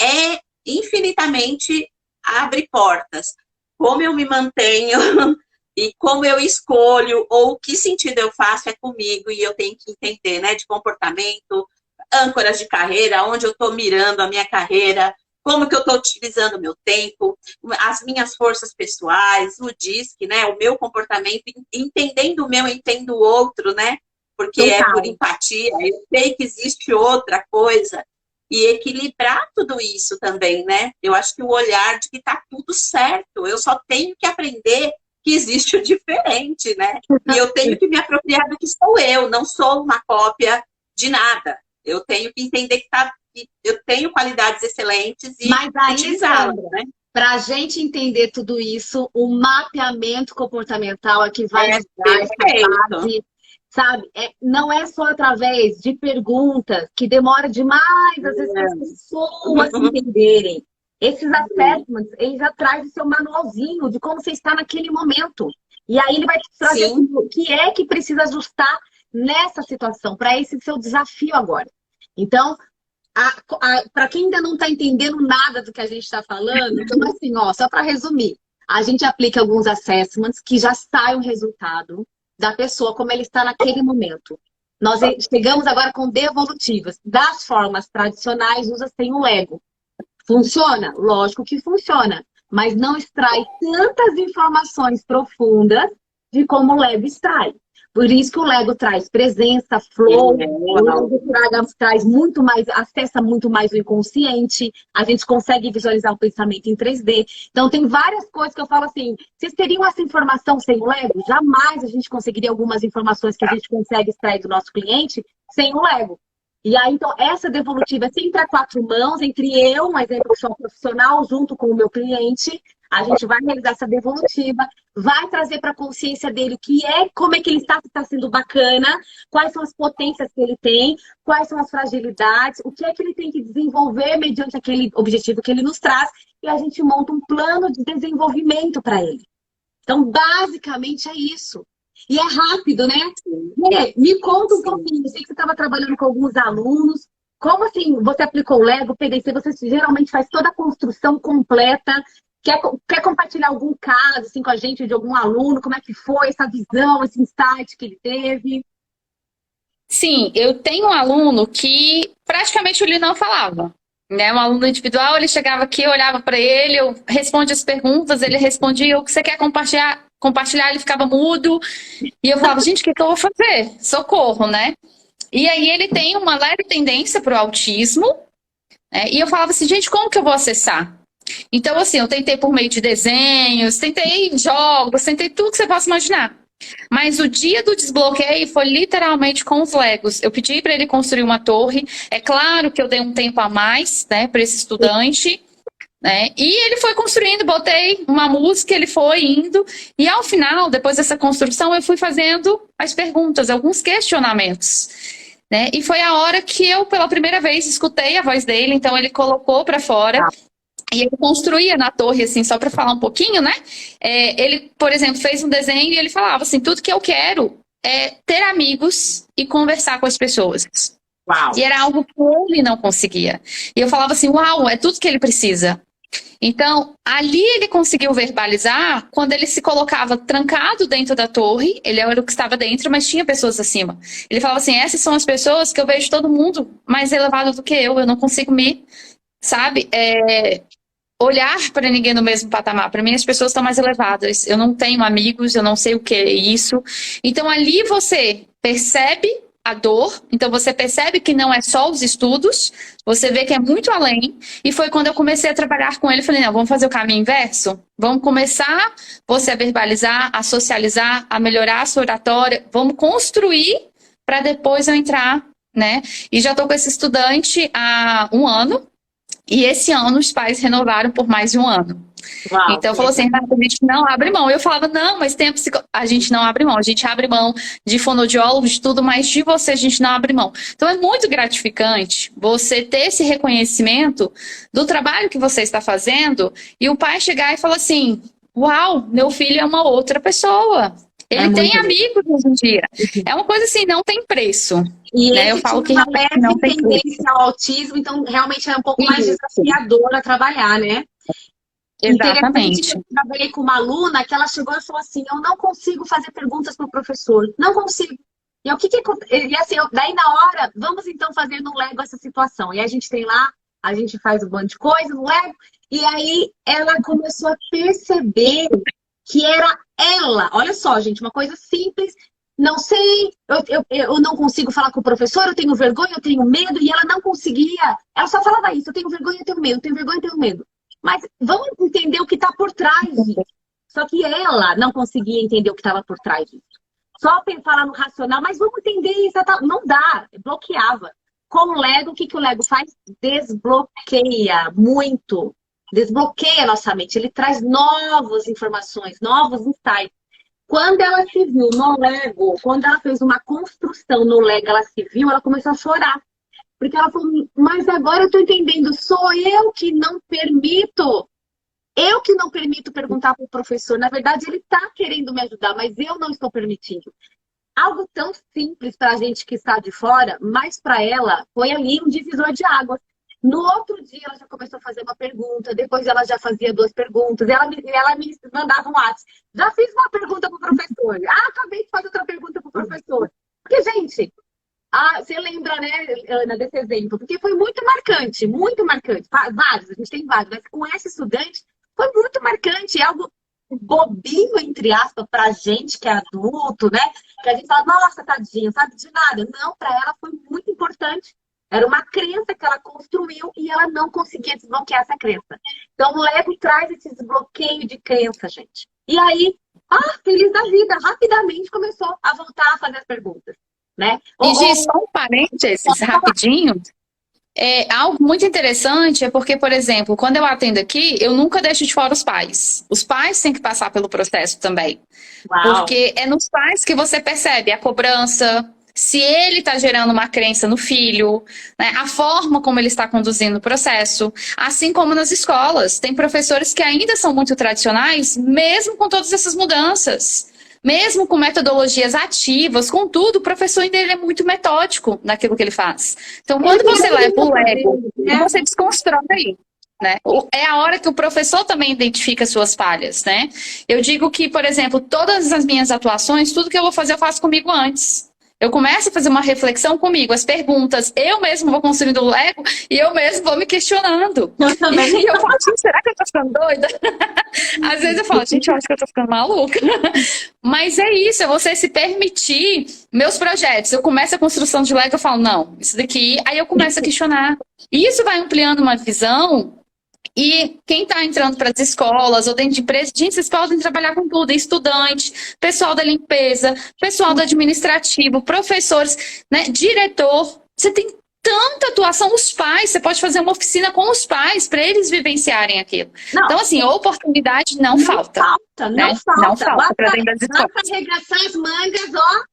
infinitamente abre portas. Como eu me mantenho e como eu escolho, ou que sentido eu faço é comigo, e eu tenho que entender, né, de comportamento, âncoras de carreira, onde eu estou mirando a minha carreira, como que eu estou utilizando o meu tempo, as minhas forças pessoais, o DISC, né, o meu comportamento, entendendo o meu, eu entendo o outro, né, porque é por empatia, eu sei que existe outra coisa, e equilibrar tudo isso também, né? Eu acho que o olhar de que tá tudo certo, eu só tenho que aprender que existe o diferente, né? E eu tenho que me apropriar do que sou eu, não sou uma cópia de nada. Eu tenho que entender que eu tenho qualidades excelentes e utilizá-las, né? Para a gente entender tudo isso, o mapeamento comportamental é que vai nos dar essa base. Sabe, não é só através de perguntas que demora demais, às vezes, para as pessoas entenderem. Esses assessments, ele já traz o seu manualzinho de como você está naquele momento. E aí ele vai te trazer o que é que precisa ajustar nessa situação, para esse seu desafio agora. Então, para quem ainda não está entendendo nada do que a gente está falando, então assim, só para resumir, a gente aplica alguns assessments que já sai o resultado da pessoa, como ele está naquele momento. Nós chegamos agora com devolutivas. Das formas tradicionais, usa-se o Lego. Funciona? Lógico que funciona. Mas não extrai tantas informações profundas de como o Lego extrai. Por isso que o Lego traz presença, flow, o Lego traz muito mais, acessa muito mais o inconsciente, a gente consegue visualizar o pensamento em 3D. Então tem várias coisas que eu falo assim, vocês teriam essa informação sem o Lego? Jamais a gente conseguiria algumas informações que a gente consegue extrair do nosso cliente sem o Lego. E aí, então, essa devolutiva é sempre a 4 mãos, entre eu, um exemplo, que sou profissional, junto com o meu cliente. A gente vai realizar essa devolutiva, vai trazer para a consciência dele o que é, como é que ele está, se está sendo bacana, quais são as potências que ele tem, quais são as fragilidades, o que é que ele tem que desenvolver mediante aquele objetivo que ele nos traz, e a gente monta um plano de desenvolvimento para ele. Então, basicamente é isso. E é rápido, né? Me conta um pouquinho, eu sei que você estava trabalhando com alguns alunos, como assim você aplicou o Lego, PDC, você geralmente faz toda a construção completa. Quer compartilhar algum caso assim, com a gente, de algum aluno? Como é que foi essa visão, esse insight que ele teve? Sim, eu tenho um aluno que praticamente ele não falava. Né? Um aluno individual, ele chegava aqui, eu olhava para ele, eu respondia as perguntas, ele respondia o que você quer compartilhar, ele ficava mudo. E eu falava, gente, o que eu vou fazer? Socorro, né? E aí ele tem uma leve tendência para o autismo. Né? E eu falava assim, gente, como que eu vou acessar? Então, assim, eu tentei por meio de desenhos, tentei jogos, tentei tudo que você possa imaginar. Mas o dia do desbloqueio foi literalmente com os Legos. Eu pedi para ele construir uma torre. É claro que eu dei um tempo a mais, né, para esse estudante. né? E ele foi construindo, botei uma música, ele foi indo, e ao final, depois dessa construção, eu fui fazendo as perguntas, alguns questionamentos, né? E foi a hora que eu, pela primeira vez, escutei a voz dele, então ele colocou para fora. E ele construía na torre, assim, só para falar um pouquinho, né? Ele, por exemplo, fez um desenho e ele falava assim, tudo que eu quero é ter amigos e conversar com as pessoas. Uau. E era algo que ele não conseguia. E eu falava assim, uau, é tudo que ele precisa. Então, ali ele conseguiu verbalizar quando ele se colocava trancado dentro da torre, ele era o que estava dentro, mas tinha pessoas acima. Ele falava assim, essas são as pessoas que eu vejo todo mundo mais elevado do que eu não consigo me, sabe, olhar para ninguém no mesmo patamar. Para mim, as pessoas estão mais elevadas. Eu não tenho amigos, eu não sei o que é isso. Então, ali você percebe a dor, então você percebe que não é só os estudos, você vê que é muito além, e foi quando eu comecei a trabalhar com ele, falei, não, vamos fazer o caminho inverso? Vamos começar você a verbalizar, a socializar, a melhorar a sua oratória, vamos construir para depois eu entrar, né? E já estou com esse estudante há 1 ano, e esse ano os pais renovaram por mais de 1 ano. Uau, então falou assim, a gente não abre mão. Eu falava, não, mas tem a gente não abre mão. A gente abre mão de fonoaudiólogo, de tudo, mas de você a gente não abre mão. Então é muito gratificante você ter esse reconhecimento do trabalho que você está fazendo e o pai chegar e falar assim, uau, meu filho é uma outra pessoa. Ele tem amigos hoje em dia. É uma coisa assim, não tem preço. E né? ele Eu falo que tinha uma leve não tem tendência ao autismo, então realmente é um pouco mais desafiador a trabalhar, né? Exatamente. Eu trabalhei com uma aluna que ela chegou e falou assim, eu não consigo fazer perguntas para o professor, não consigo. E o que e assim, daí na hora, vamos então fazer no Lego essa situação. E a gente tem lá, a gente faz um monte de coisa no Lego, e aí ela começou a perceber que era ela. Olha só, gente, uma coisa simples, não sei, eu não consigo falar com o professor, eu tenho vergonha, eu tenho medo, e ela não conseguia, ela só falava isso, eu tenho vergonha, eu tenho medo, eu tenho vergonha, eu tenho medo. Mas vamos entender o que está por trás disso. Só que ela não conseguia entender o que estava por trás disso. Só falar no racional, mas vamos entender isso. Não dá, bloqueava. Com o Lego, o que o Lego faz? Desbloqueia muito. Desbloqueia a nossa mente. Ele traz novas informações, novos insights. Quando ela se viu no Lego, quando ela fez uma construção no Lego, ela se viu, ela começou a chorar. Porque ela falou, mas agora eu tô entendendo, sou eu que não permito. Eu que não permito perguntar para o professor. Na verdade, ele tá querendo me ajudar, mas eu não estou permitindo. Algo tão simples para a gente que está de fora, mas para ela foi ali um divisor de águas. No outro dia, ela já começou a fazer uma pergunta, depois ela já fazia 2 perguntas, ela me mandava um WhatsApp. Já fiz uma pergunta para o professor. Acabei de fazer outra pergunta para o professor. Porque, gente... você lembra, né, Ana, desse exemplo? Porque foi muito marcante, muito marcante. Vários, a gente tem vários, mas com esse estudante foi muito marcante. É algo bobinho, entre aspas, pra gente que é adulto, né? Que a gente fala, nossa, tadinha, sabe de nada. Não, pra ela foi muito importante. Era uma crença que ela construiu e ela não conseguia desbloquear essa crença. Então, o Lego traz esse desbloqueio de crença, gente. E aí, feliz da vida, rapidamente começou a voltar a fazer as perguntas. Né? E, Gi, só um parênteses, rapidinho. Algo muito interessante é porque, por exemplo, quando eu atendo aqui, eu nunca deixo de fora os pais. Os pais têm que passar pelo processo também. Uau. Porque é nos pais que você percebe a cobrança, se ele está gerando uma crença no filho, né? A forma como ele está conduzindo o processo. Assim como nas escolas. Tem professores que ainda são muito tradicionais, mesmo com todas essas mudanças. Mesmo com metodologias ativas, com tudo, o professor ainda ele é muito metódico naquilo que ele faz. Então, quando você leva o Lego, você desconstrói, né? É a hora que o professor também identifica as suas falhas, né? Eu digo que, por exemplo, todas as minhas atuações, tudo que eu vou fazer, eu faço comigo antes. Eu começo a fazer uma reflexão comigo, as perguntas, eu mesmo vou construindo o Lego e eu mesmo vou me questionando. Eu também. E eu falo, gente, será que eu tô ficando doida? Às vezes eu falo, gente, eu acho que eu tô ficando maluca. Mas é isso, é você se permitir. Meus projetos, eu começo a construção de Lego, eu falo, não, isso daqui, aí eu começo a questionar. E isso vai ampliando uma visão. E quem está entrando para as escolas ou dentro de empresas, gente, vocês podem trabalhar com tudo, estudante, pessoal da limpeza, pessoal do administrativo, professores, né, diretor. Você tem tanta atuação, os pais, você pode fazer uma oficina com os pais para eles vivenciarem aquilo. Não, Então, assim, oportunidade não falta. não né? falta. Não falta para dentro das escolas. Basta arregaçar as mangas, ó.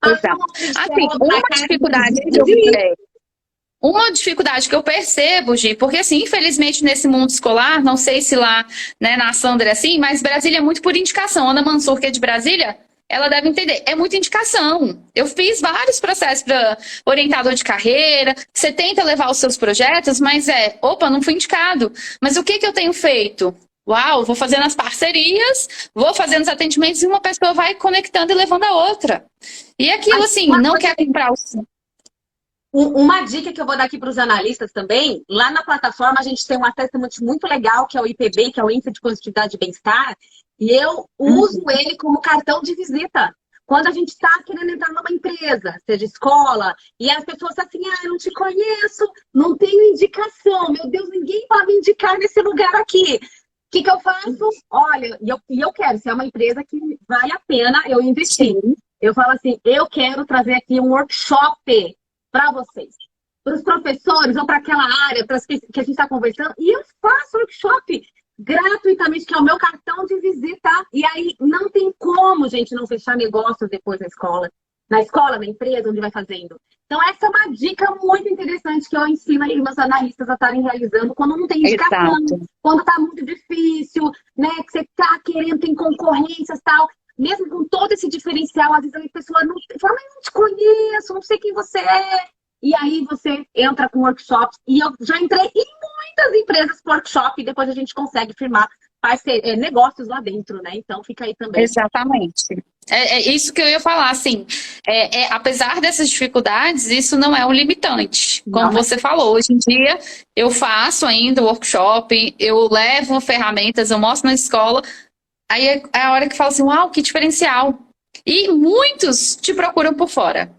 Exato. Assim, uma dificuldade que eu percebo, Gi, porque assim, infelizmente nesse mundo escolar, não sei se lá, né, na Sandra é assim, mas Brasília é muito por indicação. Ana Mansur, que é de Brasília, ela deve entender, é muita indicação. Eu fiz vários processos para orientador de carreira, você tenta levar os seus projetos, mas não fui indicado. Mas o que eu tenho feito? Uau, vou fazendo as parcerias, vou fazendo os atendimentos e uma pessoa vai conectando e levando a outra. E aquilo assim, não quer comprar o... Uma dica que eu vou dar aqui para os analistas também, lá na plataforma a gente tem um assessment muito legal, que é o IPB, que é o Índice de Positividade e Bem-Estar, e eu uso ele como cartão de visita. Quando a gente está querendo entrar numa empresa, seja escola, e as pessoas assim, eu não te conheço, não tenho indicação, meu Deus, ninguém vai me indicar nesse lugar aqui. O que eu faço? Olha, e eu quero, se é uma empresa que vale a pena eu investir. Eu falo assim, eu quero trazer aqui um workshop para vocês, para os professores ou para aquela área para que a gente está conversando, e eu faço workshop gratuitamente, que é o meu cartão de visita. E aí não tem como, gente, não fechar negócios depois na escola, na empresa, onde vai fazendo. Então essa é uma dica muito interessante que eu ensino aí meus analistas a estarem realizando quando não tem indicação, quando está muito difícil, né, que você está querendo, tem concorrências e tal. Mesmo com todo esse diferencial, às vezes a pessoa não fala, mas não te conheço, não sei quem você é. E aí você entra com workshops. E eu já entrei em muitas empresas com workshop e depois a gente consegue firmar negócios lá dentro, né? Então fica aí também. Exatamente. É isso que eu ia falar, assim. Apesar dessas dificuldades, isso não é um limitante. Como você falou, hoje em dia eu faço ainda workshop, eu levo ferramentas, eu mostro na escola. Aí é a hora que fala assim, uau, que diferencial. E muitos te procuram por fora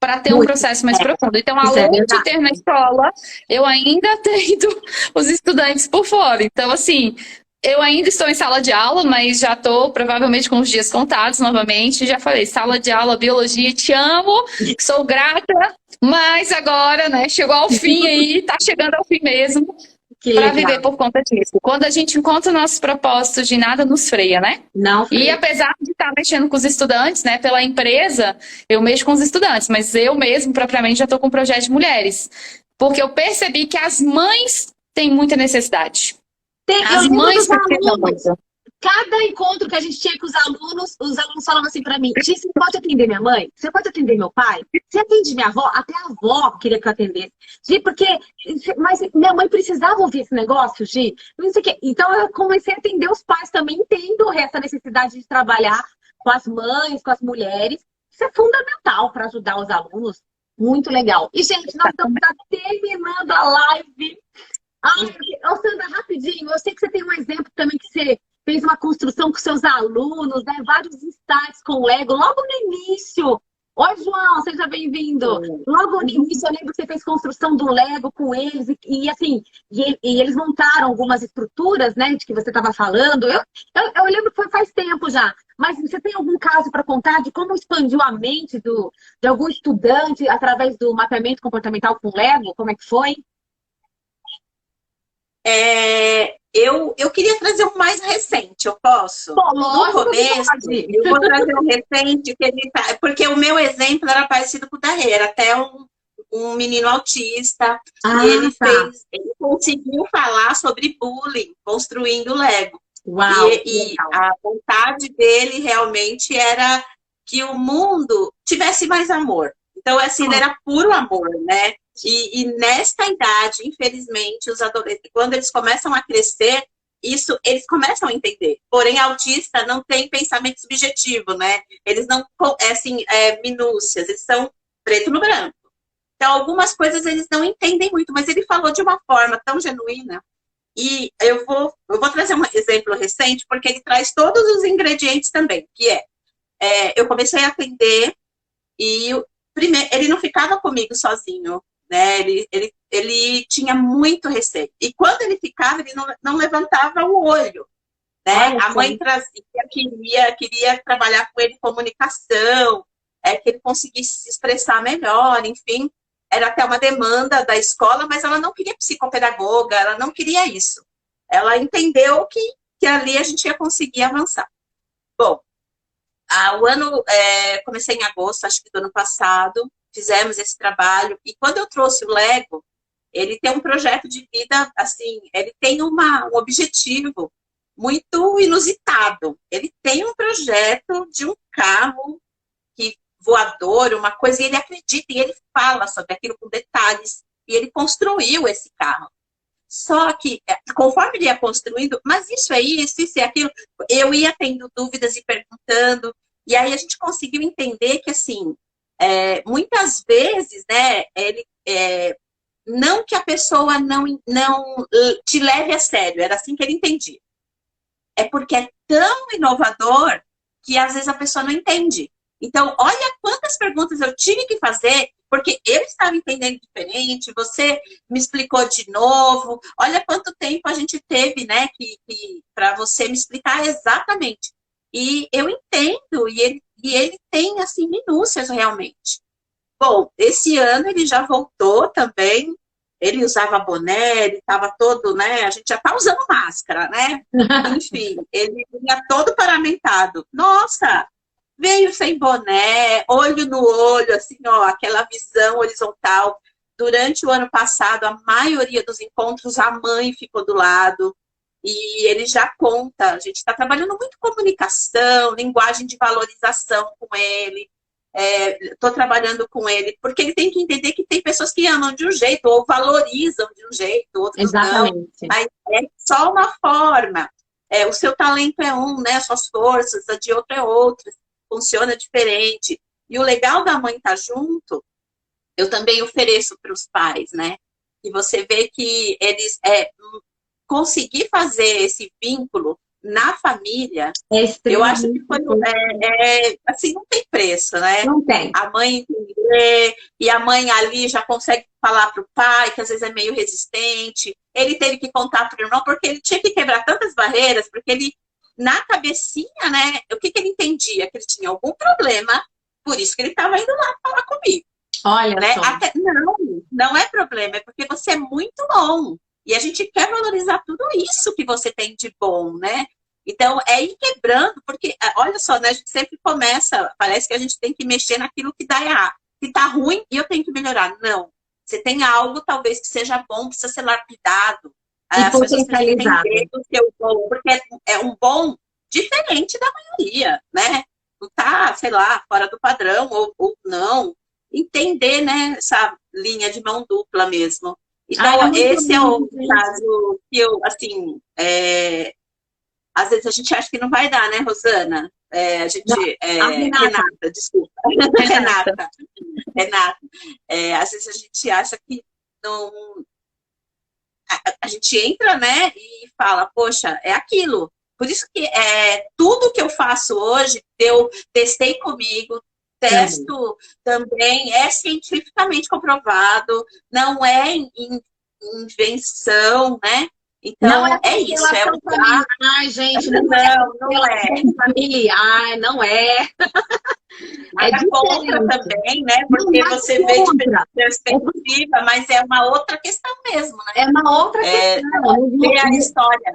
para ter um processo mais profundo. Então, além de ter na escola, eu ainda tenho os estudantes por fora. Então, assim, eu ainda estou em sala de aula, mas já estou provavelmente com os dias contados novamente. Já falei, sala de aula, biologia, te amo, sou grata, mas agora, né, chegou ao fim aí, tá chegando ao fim mesmo. Para viver por conta disso. Quando a gente encontra nossos propósitos, de nada nos freia, né? Não freia. E apesar de estar mexendo com os estudantes, né? Pela empresa, eu mexo com os estudantes, mas eu mesmo, propriamente, já estou com um projeto de mulheres. Porque eu percebi que as mães têm muita necessidade. As mães precisam muito. Cada encontro que a gente tinha com os alunos falavam assim pra mim, Gi, você pode atender minha mãe? Você pode atender meu pai? Você atende minha avó? Até a avó queria que eu atendesse. Gi, mas minha mãe precisava ouvir esse negócio, Gi? Não sei o quê. Então eu comecei a atender os pais também, entendo essa necessidade de trabalhar com as mães, com as mulheres. Isso é fundamental para ajudar os alunos. Muito legal. E, gente, nós estamos terminando a live. Sandra, rapidinho, eu sei que você tem um exemplo também que você fez uma construção com seus alunos, né? Vários insights com o Lego, logo no início. Oi, João, seja bem-vindo. Logo no início, eu lembro que você fez construção do Lego com eles, e eles montaram algumas estruturas, né, de que você estava falando. Eu lembro que foi faz tempo já, mas você tem algum caso para contar de como expandiu a mente de algum estudante através do mapeamento comportamental com Lego? Como é que foi? Eu queria trazer um mais recente, eu posso? Bom, no começo, eu vou trazer um recente, porque o meu exemplo era parecido com o da Rê, era até um menino autista, e ele conseguiu falar sobre bullying, construindo Lego. Uau, e a vontade dele realmente era que o mundo tivesse mais amor. Então, assim, ele era puro amor, né? E nesta idade, infelizmente, os adolescentes, quando eles começam a crescer, eles começam a entender. Porém, autista não tem pensamento subjetivo, né? Eles não, minúcias, eles são preto no branco. Então, algumas coisas eles não entendem muito, mas ele falou de uma forma tão genuína. E eu vou trazer um exemplo recente, porque ele traz todos os ingredientes também, que eu comecei a atender e primeiro, ele não ficava comigo sozinho, né? Ele tinha muito receio. E quando ele ficava, ele não levantava o olho, né? A mãe trazia, queria trabalhar com ele em comunicação, que ele conseguisse se expressar melhor, enfim. era até uma demanda da escola, mas ela não queria psicopedagoga, ela não queria isso. Ela entendeu que ali a gente ia conseguir avançar. Bom, o ano, comecei em agosto, acho que do ano passado, fizemos esse trabalho, e quando eu trouxe o Lego, ele tem um projeto de vida, assim, ele tem um objetivo muito inusitado. Ele tem um projeto de um carro voador, uma coisa, e ele acredita, e ele fala sobre aquilo com detalhes, e ele construiu esse carro. Só que, conforme ele ia construindo, mas isso é isso é aquilo, eu ia tendo dúvidas e perguntando, e aí a gente conseguiu entender que, assim, muitas vezes, né, não que a pessoa não te leve a sério, era assim que ele entendia. É porque é tão inovador que às vezes a pessoa não entende. Então, olha quantas perguntas eu tive que fazer, porque eu estava entendendo diferente, você me explicou de novo, olha quanto tempo a gente teve, né, para você me explicar exatamente. E eu entendo, e ele tem, assim, minúcias realmente. Bom, esse ano ele já voltou também, ele usava boné, ele estava todo, né, a gente já está usando máscara, né? Enfim, ele vinha todo paramentado. Nossa! Veio sem boné, olho no olho, assim, ó, aquela visão horizontal. Durante o ano passado, a maioria dos encontros, a mãe ficou do lado. E ele já conta, a gente está trabalhando muito comunicação, linguagem de valorização com ele. Estou trabalhando com ele, porque ele tem que entender que tem pessoas que amam de um jeito, ou valorizam de um jeito, outros Exatamente. não. Mas é só uma forma. O seu talento é um, né? As suas forças, a de outro é outra. Funciona diferente. E o legal da mãe estar junto, eu também ofereço para os pais, né? E você vê que eles conseguir fazer esse vínculo na família, eu acho que foi assim, não tem preço, né? Não tem. A mãe entender, e a mãe ali já consegue falar para o pai, que às vezes é meio resistente. Ele teve que contar para o irmão, porque ele tinha que quebrar tantas barreiras, porque ele na cabecinha, né, o que ele entendia? Que ele tinha algum problema, por isso que ele estava indo lá falar comigo. Olha né? só. Não é problema, é porque você é muito bom. E a gente quer valorizar tudo isso que você tem de bom, né? Então, é ir quebrando, porque, olha só, né, a gente sempre começa, parece que a gente tem que mexer naquilo que dá errado. Que tá ruim e eu tenho que melhorar. Não. Você tem algo, talvez, que seja bom, precisa ser lapidado. E potencializado. O seu bom, porque é um bom diferente da maioria, né? Não tá, sei lá, fora do padrão ou não. Entender, né, essa linha de mão dupla mesmo. Então, esse é o caso que eu, assim, às vezes a gente acha que não vai dar, né, Rosana? Renata, desculpa. Renata. Às vezes a gente acha que não... A gente entra, né, e fala, poxa, é aquilo. Por isso que tudo que eu faço hoje, eu testei comigo, testo também, é cientificamente comprovado, não é invenção, né? Então, é isso. Familiar, gente. Não é familiar, não é. Nada contra também, né? Porque você vê de perspectiva, mas é uma outra questão mesmo, né? É uma outra questão. Ver a história.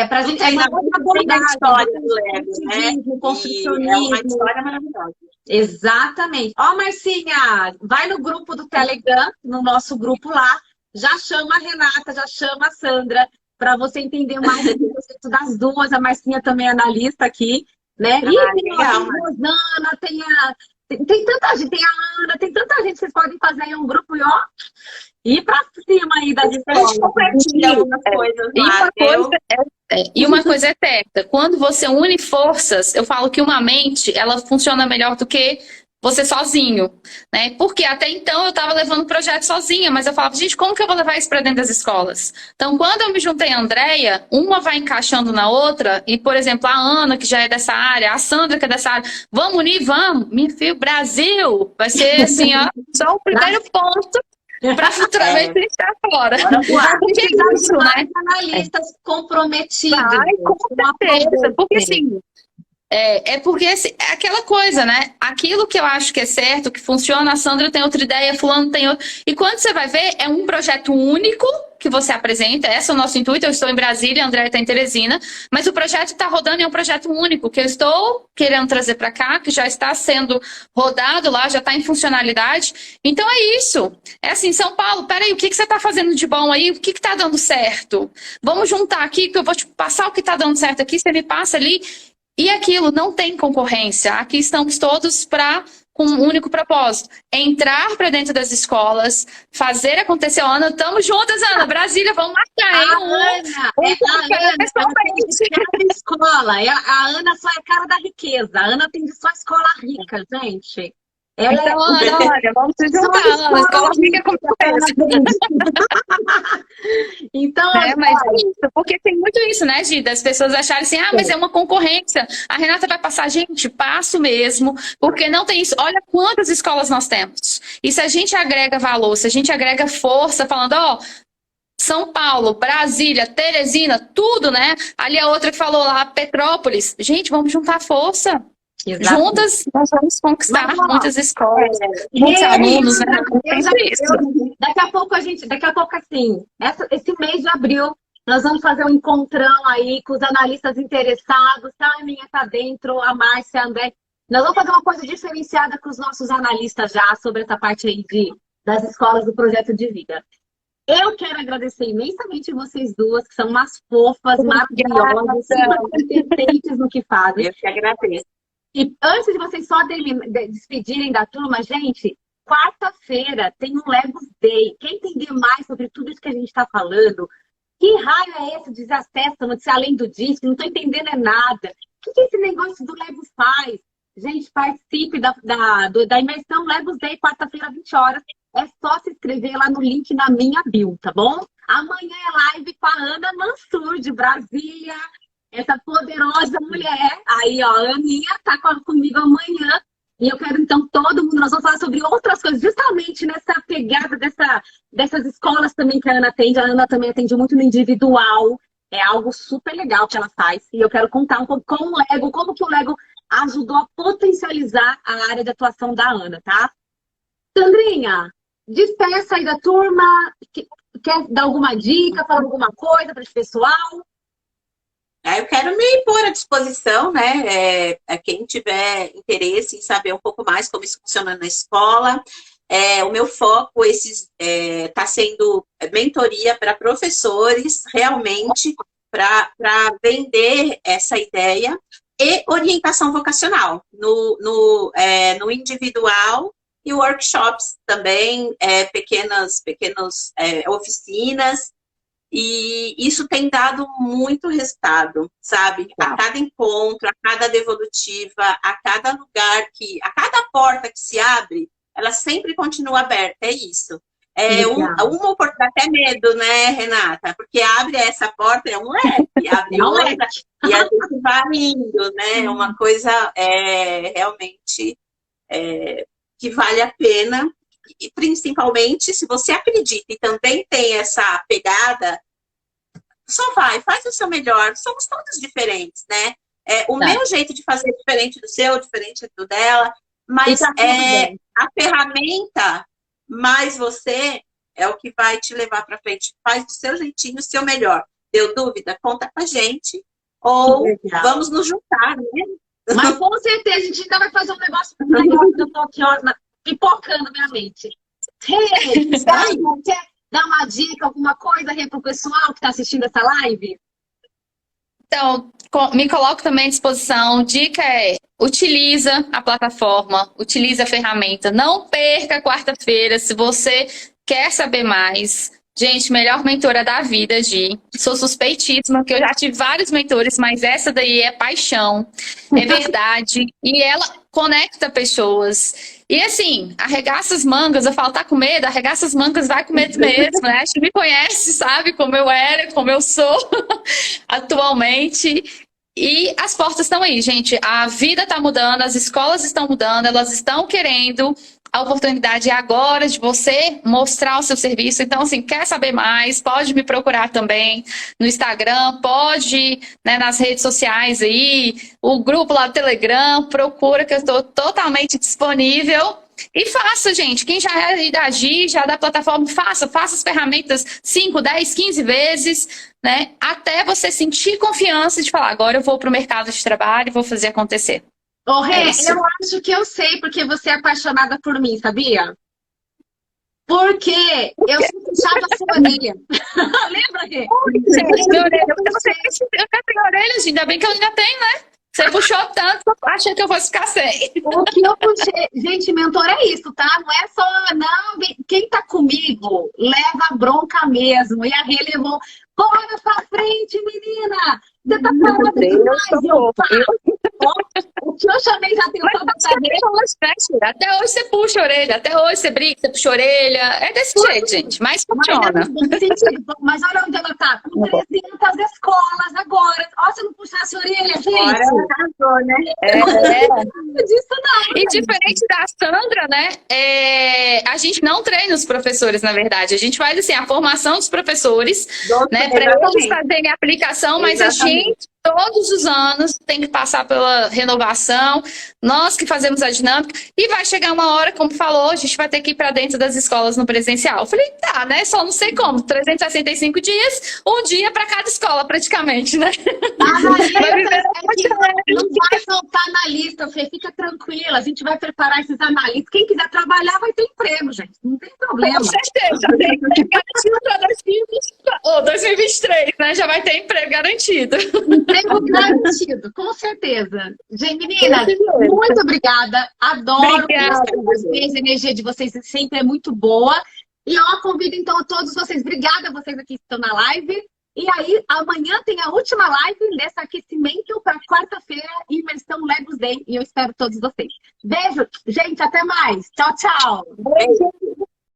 Pra gente é uma outra abordagem. História do Lego, né? Construcionismo. É uma história maravilhosa. Exatamente. Ó, Marcinha, vai no grupo do Telegram, no nosso grupo lá, já chama a Renata, já chama a Sandra, para você entender mais o conceito das duas. A Marcinha também é analista aqui, né? E tem a Rosana, tem tanta gente, tem a Ana, tem tanta gente que vocês podem fazer em um grupo e ir para cima aí das escolas. E uma coisa é certa, quando você une forças, eu falo que uma mente, ela funciona melhor do que você sozinho, né? Porque até então eu estava levando o projeto sozinha, mas eu falava, gente, como que eu vou levar isso para dentro das escolas? Então, quando eu me juntei a Andréia, uma vai encaixando na outra, e, por exemplo, a Ana, que já é dessa área, a Sandra, que é dessa área, vamos unir, vamos, meu filho, Brasil, vai ser assim, ó, só o primeiro ponto para futuramente estar fora. Porque é isso, né? Analistas comprometidos. Com certeza, porque assim, É porque é aquela coisa, né? Aquilo que eu acho que é certo, que funciona, a Sandra tem outra ideia, fulano tem outra. E quando você vai ver, é um projeto único que você apresenta. Esse é o nosso intuito. Eu estou em Brasília, a André está em Teresina, mas o projeto está rodando e é um projeto único que eu estou querendo trazer para cá, que já está sendo rodado lá, já está em funcionalidade. Então é isso. É assim, São Paulo, peraí, o que você está fazendo de bom aí? O que está dando certo? Vamos juntar aqui, que eu vou te passar o que está dando certo aqui, você me passa ali. E aquilo, não tem concorrência. Aqui estamos todos com um único propósito. Entrar para dentro das escolas, fazer acontecer. Ana, estamos juntas, Ana. Brasília, vamos marcar, hein? A Ana, ela tem cara de escola. A Ana só é cara da riqueza. A Ana tem só escola rica, gente. Ela então, Ana, olha, vamos se juntar, Ana. Escola rica com Então, mas é isso, porque tem muito isso, né, Gi? Das pessoas acharem assim, mas é uma concorrência. A Renata vai passar, gente, passo mesmo, porque não tem isso. Olha quantas escolas nós temos. E se a gente agrega valor, se a gente agrega força, falando, São Paulo, Brasília, Teresina, tudo, né? Ali a outra que falou lá, Petrópolis. Gente, vamos juntar força. Exato. Juntas, nós vamos conquistar muitas escolas, muitos alunos, né? Daqui a pouco, assim, esse mês de abril, nós vamos fazer um encontrão aí com os analistas interessados, tá? A minha tá dentro, a Márcia, a André. Nós vamos fazer uma coisa diferenciada com os nossos analistas já sobre essa parte aí das escolas do projeto de vida. Eu quero agradecer imensamente vocês duas, que são umas fofas, maravilhosas, super competentes no que fazem. Eu que agradeço. E antes de vocês só despedirem da turma, gente, quarta-feira tem um Legos Day. Quer entender mais sobre tudo isso que a gente está falando? Que raio é esse de Acessam, de além do disco? Não estou entendendo nada. O que esse negócio do Legos faz? Gente, participe da imersão Legos Day, quarta-feira, 20 horas. É só se inscrever lá no link na minha bio, tá bom? Amanhã é live com a Ana Mansur, de Brasília. Essa poderosa mulher. Aí, a Aninha tá comigo amanhã. E eu quero, então, todo mundo... Nós vamos falar sobre outras coisas, justamente nessa pegada dessas escolas também que a Ana atende. A Ana também atende muito no individual. É algo super legal que ela faz. E eu quero contar um pouco com o Lego, como que o Lego ajudou a potencializar a área de atuação da Ana, tá? Sandrinha, despeça aí da turma. Quer dar alguma dica, falar alguma coisa para esse pessoal? Eu quero me pôr à disposição, né? Quem tiver interesse em saber um pouco mais como isso funciona na escola. O meu foco está sendo mentoria para professores, realmente, para vender essa ideia, e orientação vocacional no individual e workshops também, pequenas oficinas. E isso tem dado muito resultado, sabe? A cada encontro, a cada devolutiva, a cada lugar a cada porta que se abre, ela sempre continua aberta, é isso. Uma oportunidade, até medo, né, Renata? Porque abre essa porta, é um leque, abre outra, e a gente vai indo, né? É uma coisa realmente que vale a pena. E principalmente, se você acredita e também tem essa pegada, só faz o seu melhor. Somos todos diferentes, né? O meu jeito de fazer é diferente do seu, diferente do dela, mas a ferramenta mais você é o que vai te levar para frente. Faz do seu jeitinho, o seu melhor. Deu dúvida? Conta com a gente. Ou vamos nos juntar, né? Mas com certeza a gente ainda vai fazer um negócio legal que eu tô aqui, pipocando minha mente. Quer dar uma dica, alguma coisa aí pro pessoal que está assistindo essa live? Então, me coloco também à disposição. Dica utiliza a plataforma, utiliza a ferramenta. Não perca quarta-feira, se você quer saber mais. Gente, melhor mentora da vida, Gi. Sou suspeitíssima, porque eu já tive vários mentores, mas essa daí é paixão, é verdade. E ela conecta pessoas. E assim, arregaça as mangas, eu falo, tá com medo? Arregaça as mangas, vai com medo mesmo, né? Acho que me conhece, sabe como eu era, como eu sou atualmente. E as portas estão aí, gente. A vida está mudando, as escolas estão mudando, elas estão querendo a oportunidade é agora de você mostrar o seu serviço. Então, assim, quer saber mais? Pode me procurar também no Instagram, pode, né, nas redes sociais aí, o grupo lá do Telegram, procura que eu estou totalmente disponível. E faça, gente. Quem já é da Agi, já da plataforma, faça as ferramentas 5, 10, 15 vezes, né? Até você sentir confiança de falar, agora eu vou para o mercado de trabalho e vou fazer acontecer. Ô, Rê, eu acho que eu sei porque você é apaixonada por mim, sabia? Porque eu sempre puxava a sua orelha. Lembra, Rê? Gente, minha orelha. Eu já tenho orelha, gente. Ainda bem que eu ainda tenho, né? Você puxou tanto, eu achei que eu fosse ficar sem. O que eu puxei. Gente, mentor é isso, tá? Não é só. Não, quem tá comigo leva a bronca mesmo. E a Rê levou. Bora pra frente, menina! Você tá falando demais, o que eu chamei de atenção da Rê. Até hoje você puxa a orelha, até hoje você briga, você puxa a orelha. É desse jeito, gente. Mas funciona. Mas olha onde ela tá, com 300 escolas agora. Ó, se não puxasse a orelha, gente. Agora, né? Não disso não. E diferente da Sandra, né? A gente não treina os professores, na verdade. A gente faz assim, a formação dos professores, né? Para eles fazerem a aplicação, mas a gente, todos os anos, tem que passar pela renovação. Nós que fazemos a dinâmica. E vai chegar uma hora, como falou, a gente vai ter que ir para dentro das escolas no presencial. Eu falei, tá, né? Só não sei como. 365 dias, um dia para cada escola, praticamente, né? Não vai faltar na lista, Fê. Fica tranquila. A gente vai preparar esses analistas. Quem quiser trabalhar vai ter emprego, gente. Não tem problema. Com certeza. Tem garantido para 2023, né? Já vai ter emprego garantido. Emprego garantido, com certeza. Gente, menina, muito obrigada. Adoro vocês, a energia de vocês sempre é muito boa. E eu convido então a todos vocês. Obrigada a vocês aqui que estão na live. E aí, amanhã tem a última live desse aquecimento para quarta-feira, imersão Legos Day. E eu espero todos vocês. Beijo, gente, até mais. Tchau, tchau. Beijo.